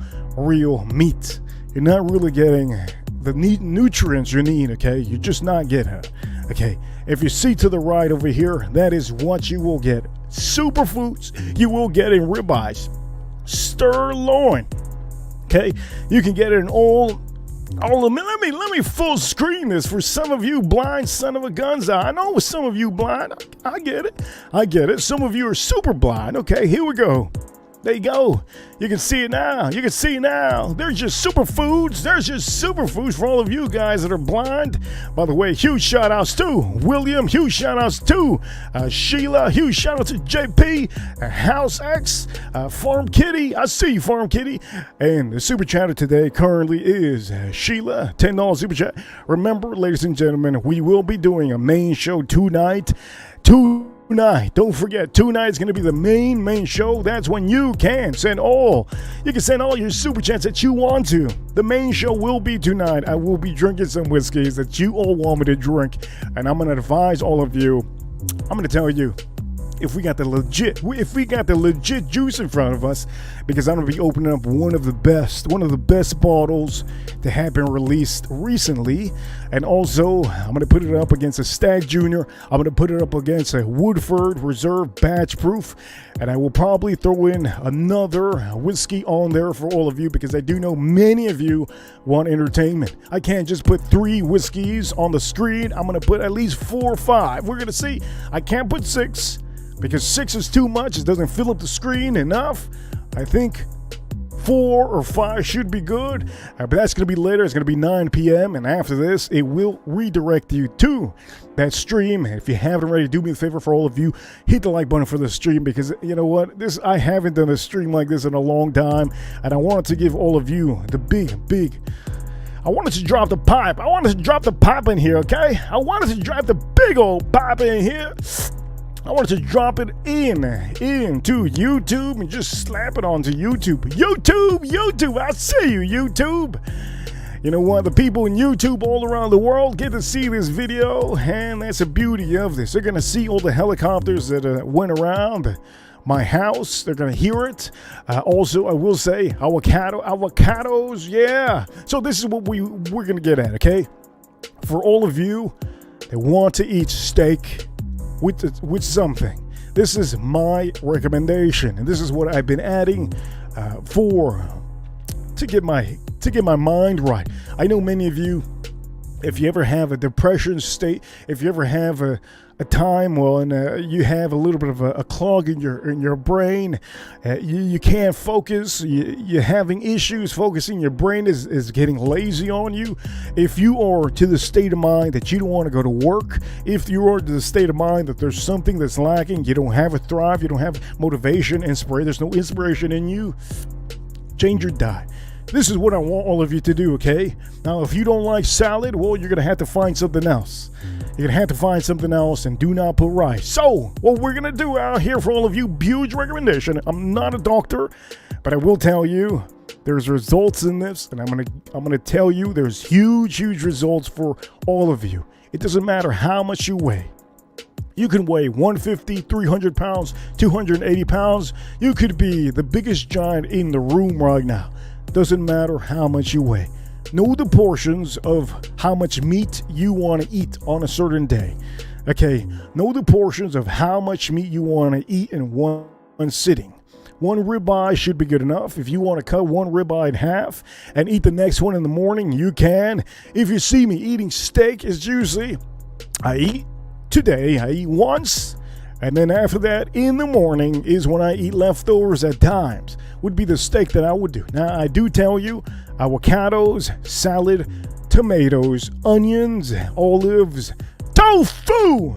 meat. You're not really getting the nutrients you need, okay? You're just not getting it, okay? If you see to the right over here, that is what you will get. Superfoods you will get in ribeyes, sirloin, okay? You can get it in all of me. Let me full screen this for some of you blind son of a guns. I know some of you blind. I get it. Some of you are super blind. Okay, here we go. There you go. You can see it now. There's just superfoods for all of you guys that are blind. By the way, huge shout outs to William. Huge shout outs to Sheila. Huge shout out to JP. House X. Farm Kitty. I see you, Farm Kitty. And the super chatter today currently is Sheila. $10 super chat. Remember, ladies and gentlemen, we will be doing a main show tonight. Don't forget, tonight is going to be the main show. That's when you can send all your super chats that you want to. The main show will be tonight. I will be drinking some whiskeys that you all want me to drink, and I'm going to advise all of you. I'm going to tell you if we got the legit juice in front of us, because I'm going to be opening up one of the best bottles that have been released recently. And also, I'm going to put it up against a Stag Junior. I'm going to put it up against a Woodford Reserve Batch Proof. And I will probably throw in another whiskey on there for all of you, because I do know many of you want entertainment. I can't just put 3 whiskeys on the screen. I'm going to put at least 4 or 5. We're going to see. I can't put 6. Because 6 is too much. It doesn't fill up the screen enough. I think 4 or 5 should be good. But that's going to be later. It's going to be 9 p.m. And after this, it will redirect you to that stream. And if you haven't already, do me a favor for all of you. Hit the like button for the stream. Because you know what? I haven't done a stream like this in a long time. And I wanted to give all of you the big... I wanted to drop the pipe. I wanted to drop the pipe in here, okay? I wanted to drop the big old pipe in here. I wanted to drop it into YouTube and just slap it onto YouTube. YouTube, I see you, YouTube. You know what? The people in YouTube all around the world get to see this video, and that's the beauty of this. They're going to see all the helicopters that went around my house. They're going to hear it. Also, I will say, avocados, yeah. So this is what we're going to get at, okay? For all of you that want to eat steak with something, this is my recommendation, and this is what I've been adding to get my mind right. I know many of you, if you ever have a depression state, if you ever have a time when you have a little bit of a clog in your brain, you can't focus, you're having issues focusing, your brain is getting lazy on you. If you are to the state of mind that you don't want to go to work, if you are to the state of mind that there's something that's lacking, you don't have a thrive, you don't have motivation, inspiration, there's no inspiration in you, change your diet. This is what I want all of you to do, okay? Now, if you don't like salad, well, you're going to have to find something else. You're going to have to find something else, and do not put rice. So, what we're going to do out here for all of you, huge recommendation. I'm not a doctor, but I will tell you there's results in this, and I'm going to tell you there's huge results for all of you. It doesn't matter how much you weigh. You can weigh 150, 300 pounds, 280 pounds. You could be the biggest giant in the room right now. Doesn't matter how much you weigh. Know the portions of how much meat you want to eat on a certain day. Okay, know the portions of how much meat you want to eat in one sitting. One ribeye should be good enough. If you want to cut one ribeye in half and eat the next one in the morning, you can. If you see me eating steak, it's usually I eat once, and then after that in the morning is when I eat leftovers at times. Would be the steak that I would do. Now, I do tell you, avocados, salad, tomatoes, onions, olives, tofu,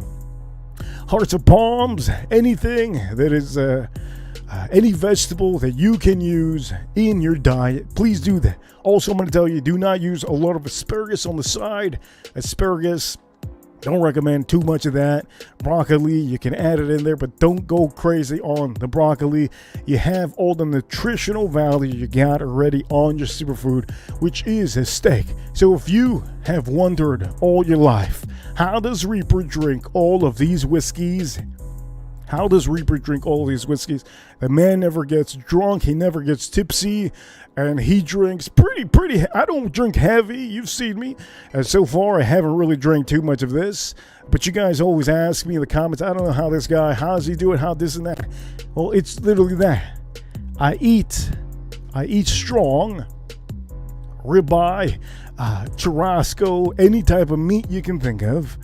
hearts of palms, anything that is, any vegetable that you can use in your diet, please do that. Also, I'm going to tell you, do not use a lot of asparagus on the side. Asparagus Don't recommend too much of that. Broccoli, you can add it in there, but don't go crazy on the broccoli. You have all the nutritional value you got already on your superfood, which is a steak. So if you have wondered all your life, how does Reaper drink all of these whiskeys? How does Reaper drink all these whiskeys? The man never gets drunk. He never gets tipsy. And he drinks pretty. I don't drink heavy. You've seen me. And so far, I haven't really drank too much of this. But you guys always ask me in the comments, I don't know how this guy, how does he do it? How this and that? Well, it's literally that. I eat strong. Ribeye, churrasco, any type of meat you can think of.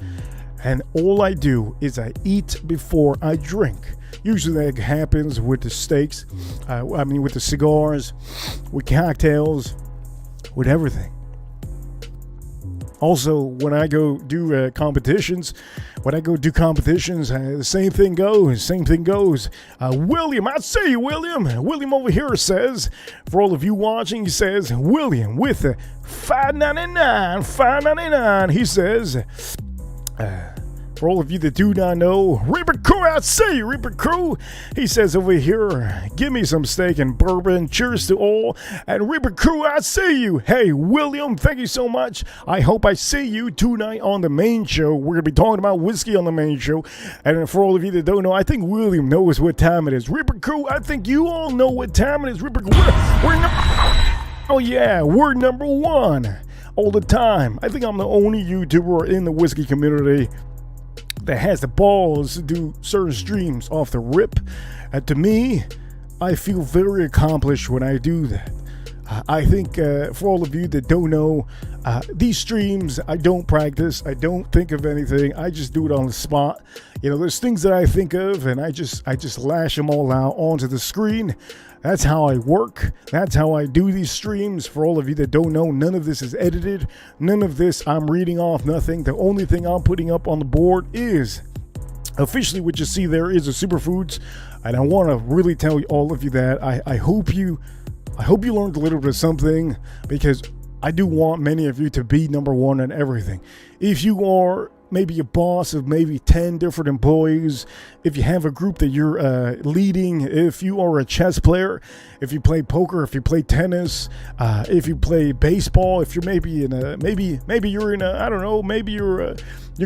And all I do is I eat before I drink. Usually that happens with the steaks, with the cigars, with cocktails, with everything. Also, when I go do competitions, the same thing goes. William, I say William. William over here says, for all of you watching, he says, William with the $5.99. He says, for all of you that do not know, Reaper Crew, I say Reaper Crew. He says over here, give me some steak and bourbon. Cheers to all. And Reaper Crew, I see you. Hey, William, thank you so much. I hope I see you tonight on the main show. We're going to be talking about whiskey on the main show. And for all of you that don't know, I think William knows what time it is. Reaper Crew, I think you all know what time it is. Reaper Crew, we're number one all the time. I think I'm the only YouTuber in the whiskey community that has the balls to do certain streams off the rip. And to me, I feel very accomplished when I do that. I think for all of you that don't know, these streams, I don't practice. I don't think of anything. I just do it on the spot. You know, there's things that I think of, and I just lash them all out onto the screen. That's how I work. That's how I do these streams. For all of you that don't know, none of this is edited. None of this I'm reading off, nothing. The only thing I'm putting up on the board is officially what you see there is the superfoods. And I want to really tell all of you that I hope you learned a little bit of something, because I do want many of you to be number one in everything. If you are maybe a boss of maybe 10 different employees, if you have a group that you're leading, if you are a chess player, if you play poker, if you play tennis, if you play baseball, if you're maybe you're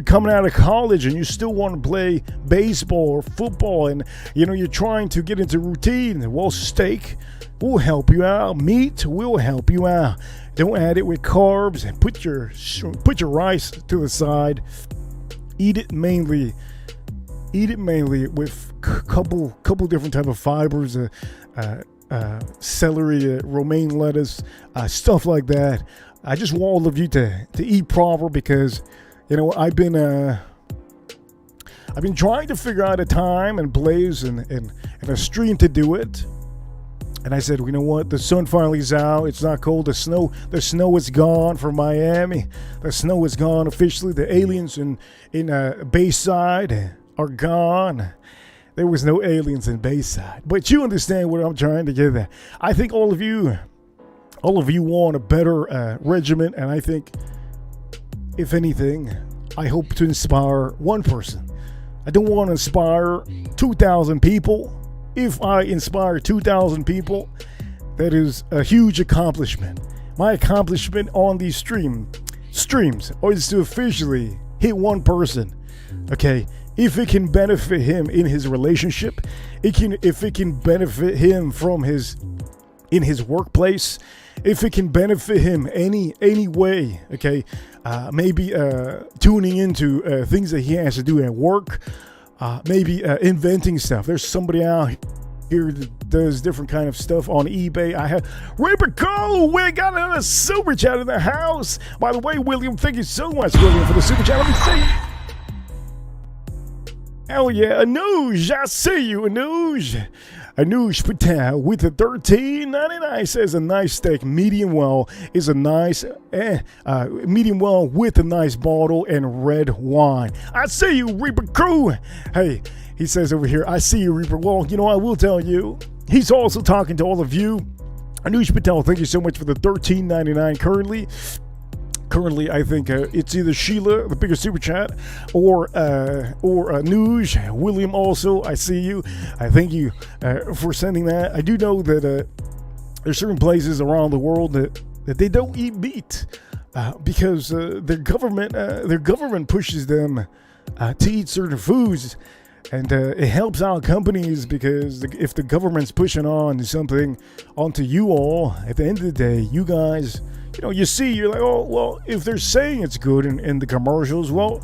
coming out of college and you still want to play baseball or football, and you're trying to get into routine, well, steak will help you out. Meat will help you out. Don't add it with carbs, and put your rice to the side. Eat it mainly with couple different type of fibers, celery, romaine lettuce, stuff like that. I just want all of you to eat proper, because I've been trying to figure out a time and place and a stream to do it. And I said, you know what? The sun finally is out. It's not cold. The snow is gone from Miami. The snow is gone officially. The aliens in Bayside are gone. There was no aliens in Bayside. But you understand what I'm trying to get at. I think all of you want a better regimen. And I think, if anything, I hope to inspire one person. I don't want to inspire 2,000 people. If I inspire 2,000 people, that is a huge accomplishment. My accomplishment on these streams is to officially hit one person. Okay, if it can benefit him in his relationship, if it can benefit him in his workplace, if it can benefit him any way. Okay, maybe tuning into things that he has to do at work. Maybe inventing stuff. There's somebody out here that does different kind of stuff on eBay. I have Reaper Cole. We got another super chat in the house. By the way, William, thank you so much, William, for the super chat. Let me see. Hell yeah, Anuj, I see you, Anuj. Anuj Patel with the $13.99 says a nice steak, medium well, is a nice medium well with a nice bottle and red wine. I see you, Reaper Crew. Hey, he says over here, I see you, Reaper. Well, I will tell you, he's also talking to all of you. Anuj Patel, thank you so much for the $13.99 currently. Currently, I think it's either Sheila, the biggest super chat, or Nuge, William. Also, I see you. I thank you for sending that. I do know that there's certain places around the world that they don't eat meat because their government pushes them to eat certain foods, and it helps out companies because if the government's pushing on something onto you all, at the end of the day, you guys. You see, you're like, oh, well, if they're saying it's good in the commercials, well,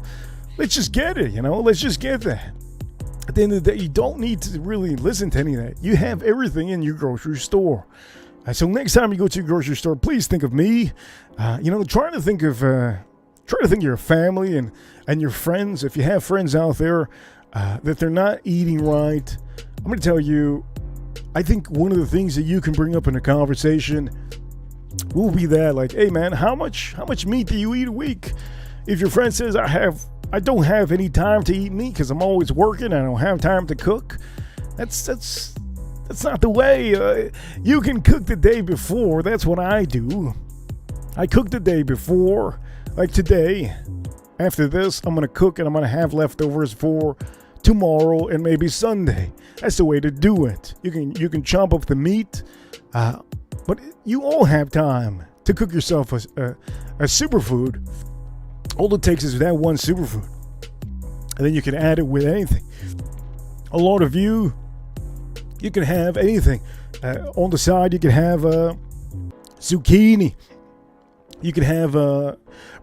let's just get it, let's just get that. At the end of the day, you don't need to really listen to any of that. You have everything in your grocery store. So next time you go to your grocery store, please think of me. Try to think of your family and your friends. If you have friends out there that they're not eating right, I'm going to tell you, I think one of the things that you can bring up in a conversation will be that, like, hey man, how much meat do you eat a week? If your friend says I don't have any time to eat meat because I'm always working, I don't have time to cook, that's not the way. You can cook the day before. That's what I do. I cook the day before. Like today, after this, I'm gonna cook and I'm gonna have leftovers for tomorrow and maybe Sunday. That's the way to do it. You can chop up the meat. But you all have time to cook yourself a superfood. All it takes is that one superfood. And then you can add it with anything. A lot of you can have anything. On the side, you can have zucchini. You can have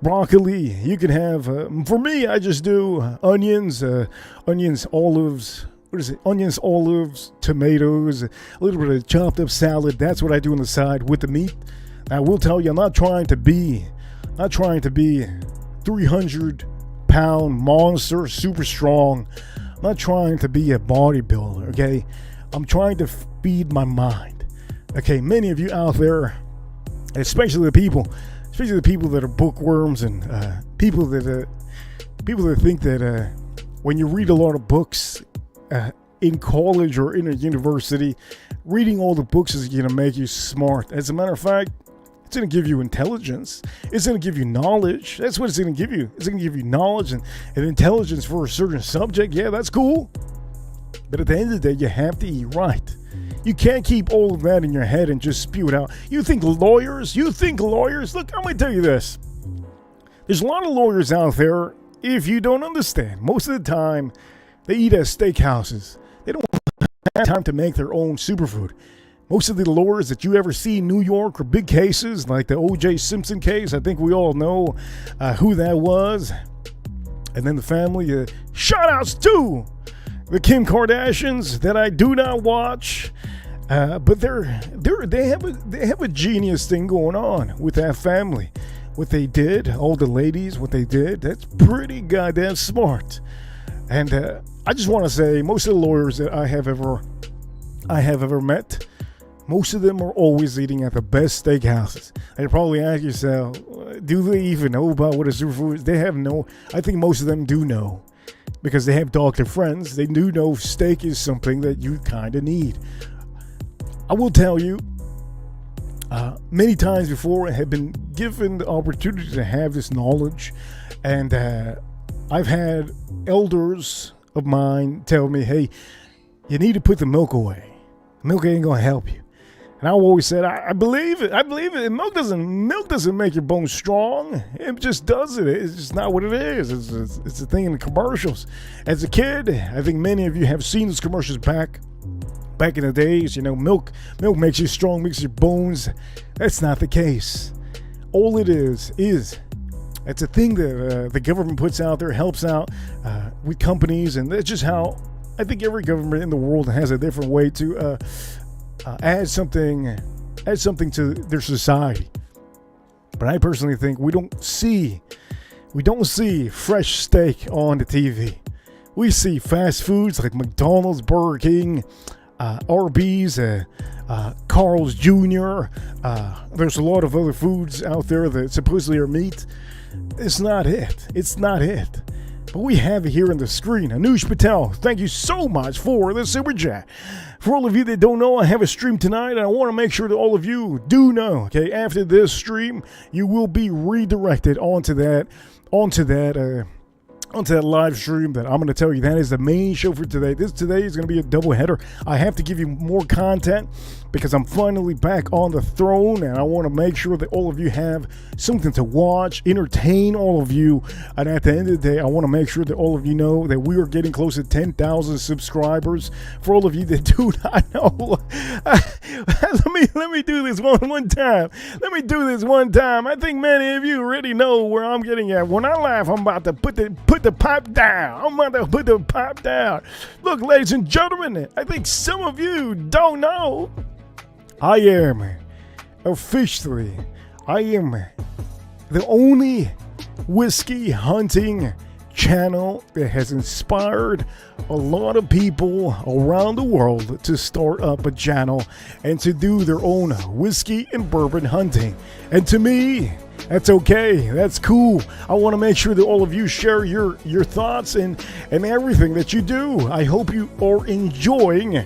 broccoli. You can have, for me, I just do onions, olives. What is it? Onions, olives, tomatoes, a little bit of chopped up salad. That's what I do on the side with the meat. I will tell you, I'm not trying to be 300-pound monster, super strong. I'm not trying to be a bodybuilder, okay? I'm trying to feed my mind. Okay, many of you out there, especially the people that are bookworms and people that think that when you read a lot of books, in college or in a university, reading all the books is going to make you smart. As a matter of fact, it's going to give you intelligence. It's going to give you knowledge. That's what it's going to give you. It's going to give you knowledge and intelligence for a certain subject. Yeah, that's cool. But at the end of the day, you have to eat right. You can't keep all of that in your head and just spew it out. You think lawyers? Look, I'm going to tell you this. There's a lot of lawyers out there, if you don't understand, most of the time, they eat at steakhouses. They don't have time to make their own superfood. Most of the lawyers that you ever see in New York are big cases, like the O.J. Simpson case. I think we all know who that was. And then the family, shoutouts to the Kim Kardashians that I do not watch. But they have a genius thing going on with that family. What they did, all the ladies, what they did, that's pretty goddamn smart. And I just want to say, most of the lawyers that I have ever met, most of them are always eating at the best steakhouses. And you probably ask yourself, do they even know about what a superfood is? They have no. I think most of them do know, because they have doctor friends. They do know steak is something that you kind of need. I will tell you, many times before I have been given the opportunity to have this knowledge, and I've had elders of mine tell me, hey, you need to put the milk away. Milk ain't going to help you. And I always said, I believe it. Milk doesn't make your bones strong. It just does it. It's just not what it is. It's a thing in the commercials. As a kid, I think many of you have seen those commercials back in the days. Milk makes you strong, makes your bones. That's not the case. All it is it's a thing that the government puts out there, helps out with companies, and that's just how I think every government in the world has a different way to add something to their society. But I personally think we don't see fresh steak on the TV. We see fast foods like McDonald's, Burger King, Arby's, Carl's Jr. There's a lot of other foods out there that supposedly are meat. It's not it. But we have it here on the screen. Anush Patel, thank you so much for the super chat. For all of you that don't know, I have a stream tonight, and I want to make sure that all of you do know, okay, after this stream, you will be redirected onto that live stream that I'm going to tell you. That is the main show for today. Today is going to be a double header. I have to give you more content because I'm finally back on the throne, and I want to make sure that all of you have something to watch, entertain all of you. And at the end of the day, I want to make sure that all of you know that we are getting close to 10,000 subscribers. For all of you that do not know, let me do this one time. Let me do this one time. I think many of you already know where I'm getting at. When I laugh, I'm about to put the pipe down. I'm about to put the pipe down. Look, ladies and gentlemen, I think some of you don't know. I am the only whiskey hunting channel that has inspired a lot of people around the world to start up a channel and to do their own whiskey and bourbon hunting. And to me, that's okay. That's cool. I want to make sure that all of you share your thoughts and everything that you do. I hope you are enjoying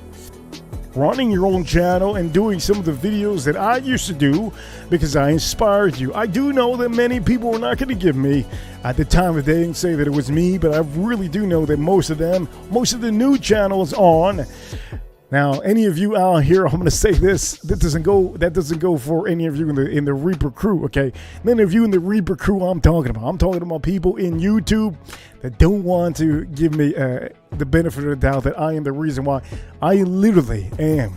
running your own channel and doing some of the videos that I used to do because I inspired you. I do know that many people are not going to give me at the time of day and say that it was me, but I really do know that most of the new channels on. Now, any of you out here, I'm going to say this, that doesn't go for any of you in the Reaper crew, okay? None of you in the Reaper crew I'm talking about. I'm talking about people in YouTube that don't want to give me the benefit of the doubt that I am the reason why. I literally am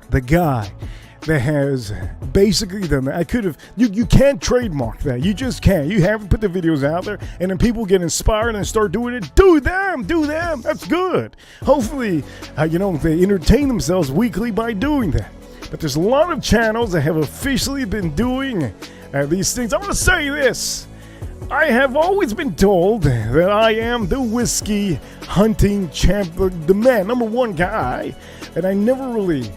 the guy that has basically done that. I could have, you can't trademark that. You just can't. You haven't put the videos out there, and then people get inspired and start doing it. Do them. That's good. Hopefully, they entertain themselves weekly by doing that. But there's a lot of channels that have officially been doing these things. I'm going to say this. I have always been told that I am the whiskey hunting champ, the man, number one guy, and I never really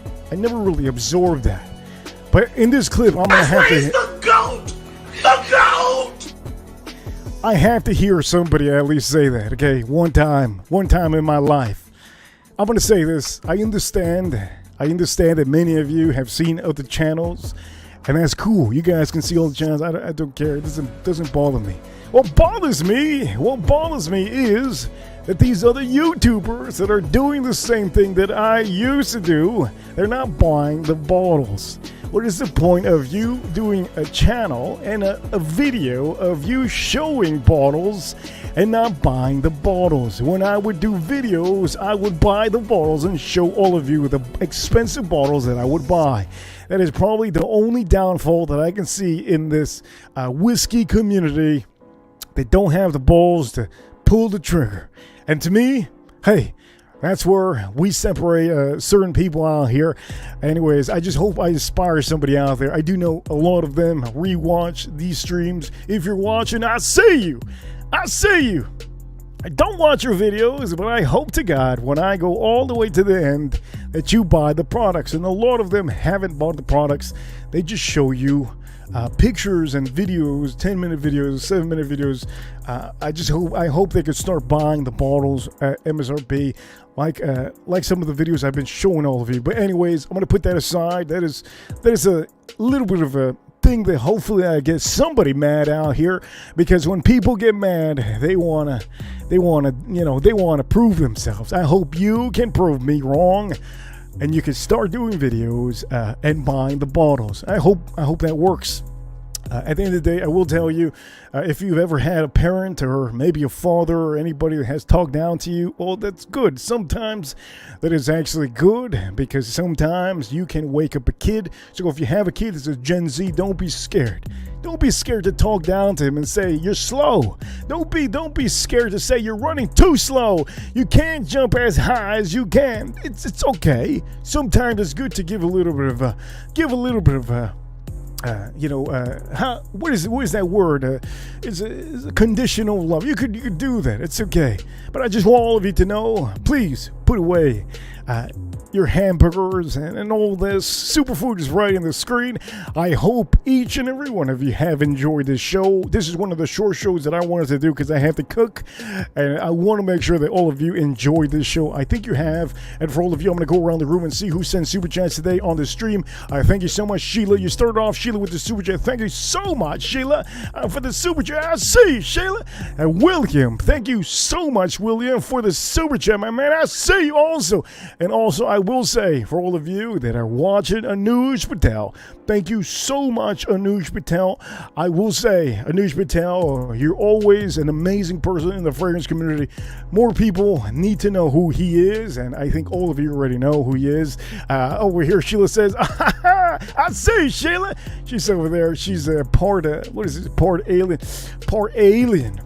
absorbed that. But in this clip, I'm gonna have to. The goat. I have to hear somebody at least say that. Okay, one time in my life. I'm gonna say this. I understand that many of you have seen other channels, and that's cool. You guys can see all the channels. I don't care. It doesn't bother me. What bothers me is that these other YouTubers that are doing the same thing that I used to do, they're not buying the bottles. What is the point of you doing a channel and a video of you showing bottles and not buying the bottles? When I would do videos, I would buy the bottles and show all of you the expensive bottles that I would buy. That is probably the only downfall that I can see in this whiskey community. They don't have the balls to pull the trigger. And to me, hey, that's where we separate certain people out here. Anyways, I just hope I inspire somebody out there. I do know a lot of them rewatch these streams. If you're watching, I see you. I don't watch your videos, but I hope to God when I go all the way to the end that you buy the products. And a lot of them haven't bought the products. They just show you pictures and videos, 10-minute videos, 7-minute videos. I hope they could start buying the bottles at MSRP, like some of the videos I've been showing all of you. But anyways, I'm gonna put that aside. That is a little bit of a thing that hopefully I get somebody mad out here, because when people get mad, they wanna prove themselves. I hope you can prove me wrong, and you can start doing videos and buying the bottles. I hope that works. At the end of the day, I will tell you, if you've ever had a parent or maybe a father or anybody that has talked down to you, well, that's good. Sometimes that is actually good, because sometimes you can wake up a kid. So if you have a kid that's a Gen Z, don't be scared. Don't be scared to talk down to him and say you're slow. Don't be scared to say you're running too slow. You can't jump as high as you can. It's okay. Sometimes it's good to give a little bit of what is that word? It's a conditional love. You could do that. It's okay. But I just want all of you to know, please put away your hamburgers and all this. Superfood is right in the screen. I hope each and every one of you have enjoyed this show. This is one of the short shows that I wanted to do because I have to cook, and I want to make sure that all of you enjoyed this show. I think you have, and for all of you, I'm going to go around the room and see who sent super chats today on the stream. Thank you so much, Sheila. You started off, Sheila, with the super chat. Thank you so much, Sheila, for the super chat. I see you, Sheila. And William, thank you so much, William, for the super chat, my man. I see you also. And also, I will say, for all of you that are watching, Anuj Patel, thank you so much, Anuj Patel. I will say, Anuj Patel, you're always an amazing person in the fragrance community. More people need to know who he is, and I think all of you already know who he is. Over here, Sheila says, I see Sheila. She's over there. She's a part alien.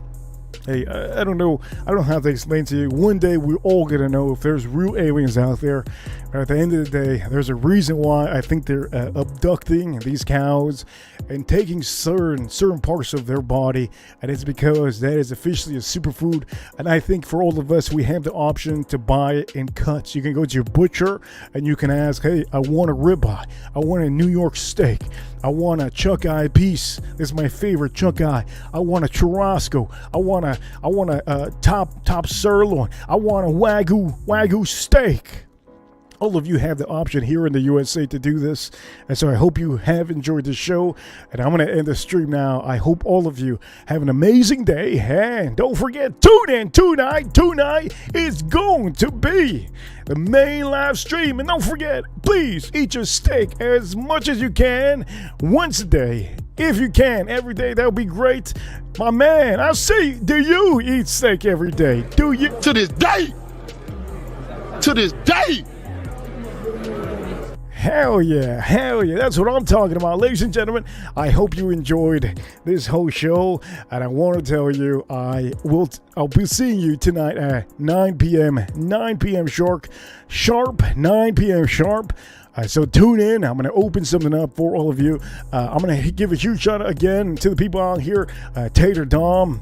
Hey, I don't know. I don't have to explain to you. One day we're all going to know if there's real aliens out there. But at the end of the day, there's a reason why I think they're abducting these cows and taking certain parts of their body. And it's because that is officially a superfood. And I think for all of us, we have the option to buy it in cuts. You can go to your butcher and you can ask, hey, I want a ribeye. I want a New York steak. I want a chuck eye piece. This is my favorite chuck eye. I want a churrasco. I want a top sirloin. I want a wagyu steak. All of you have the option here in the USA to do this. And so I hope you have enjoyed the show. And I'm going to end the stream now. I hope all of you have an amazing day. And don't forget, tune in tonight. Tonight is going to be the main live stream. And don't forget, please eat your steak as much as you can once a day. If you can, every day, that would be great. My man, I see, do you eat steak every day? Do you? To this day! To this day! Hell yeah, that's what I'm talking about. Ladies and gentlemen, I hope you enjoyed this whole show, and I want to tell you, I'll be seeing you tonight at 9 p.m. sharp, 9 p.m. sharp. So tune in. I'm going to open something up for all of you. I'm going to give a huge shout out again to the people out here, Tater Dom,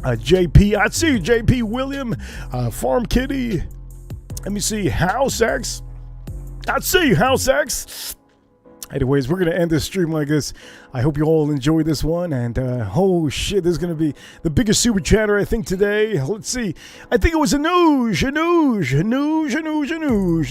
JP, I see you, JP William, Farm Kitty, let me see, House X, I see you, House X. Anyways, we're going to end this stream like this. I hope you all enjoyed this one. And, oh shit, this is going to be the biggest super chatter, I think, today. Let's see. I think it was Anuj.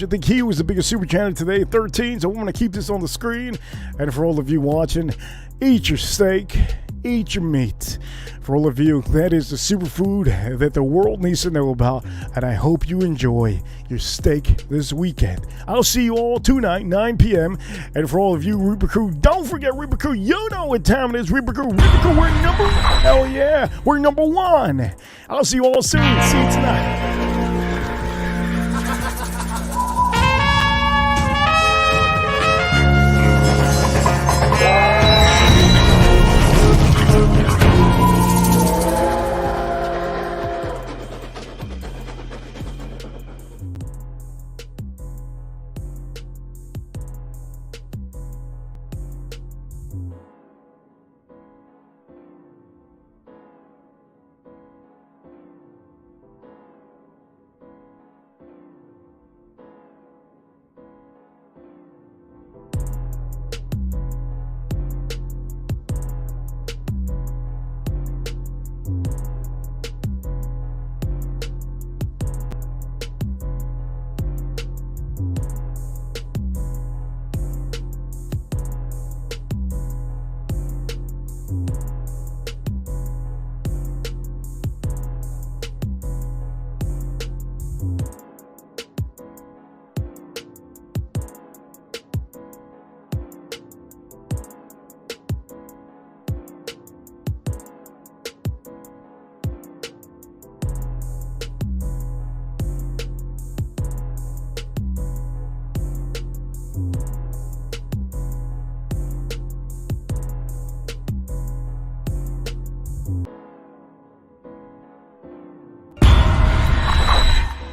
I think he was the biggest super chatter today, 13. So I'm going to keep this on the screen. And for all of you watching, eat your steak. Eat your meat. For all of you, that is the superfood that the world needs to know about, and I hope you enjoy your steak this weekend. I'll see you all tonight, 9 p.m. And for all of you, Reaper Crew, don't forget Reaper Crew. You know what time it is, Reaper Crew. Reaper Crew, we're number 1. I'll see you all soon. See you tonight.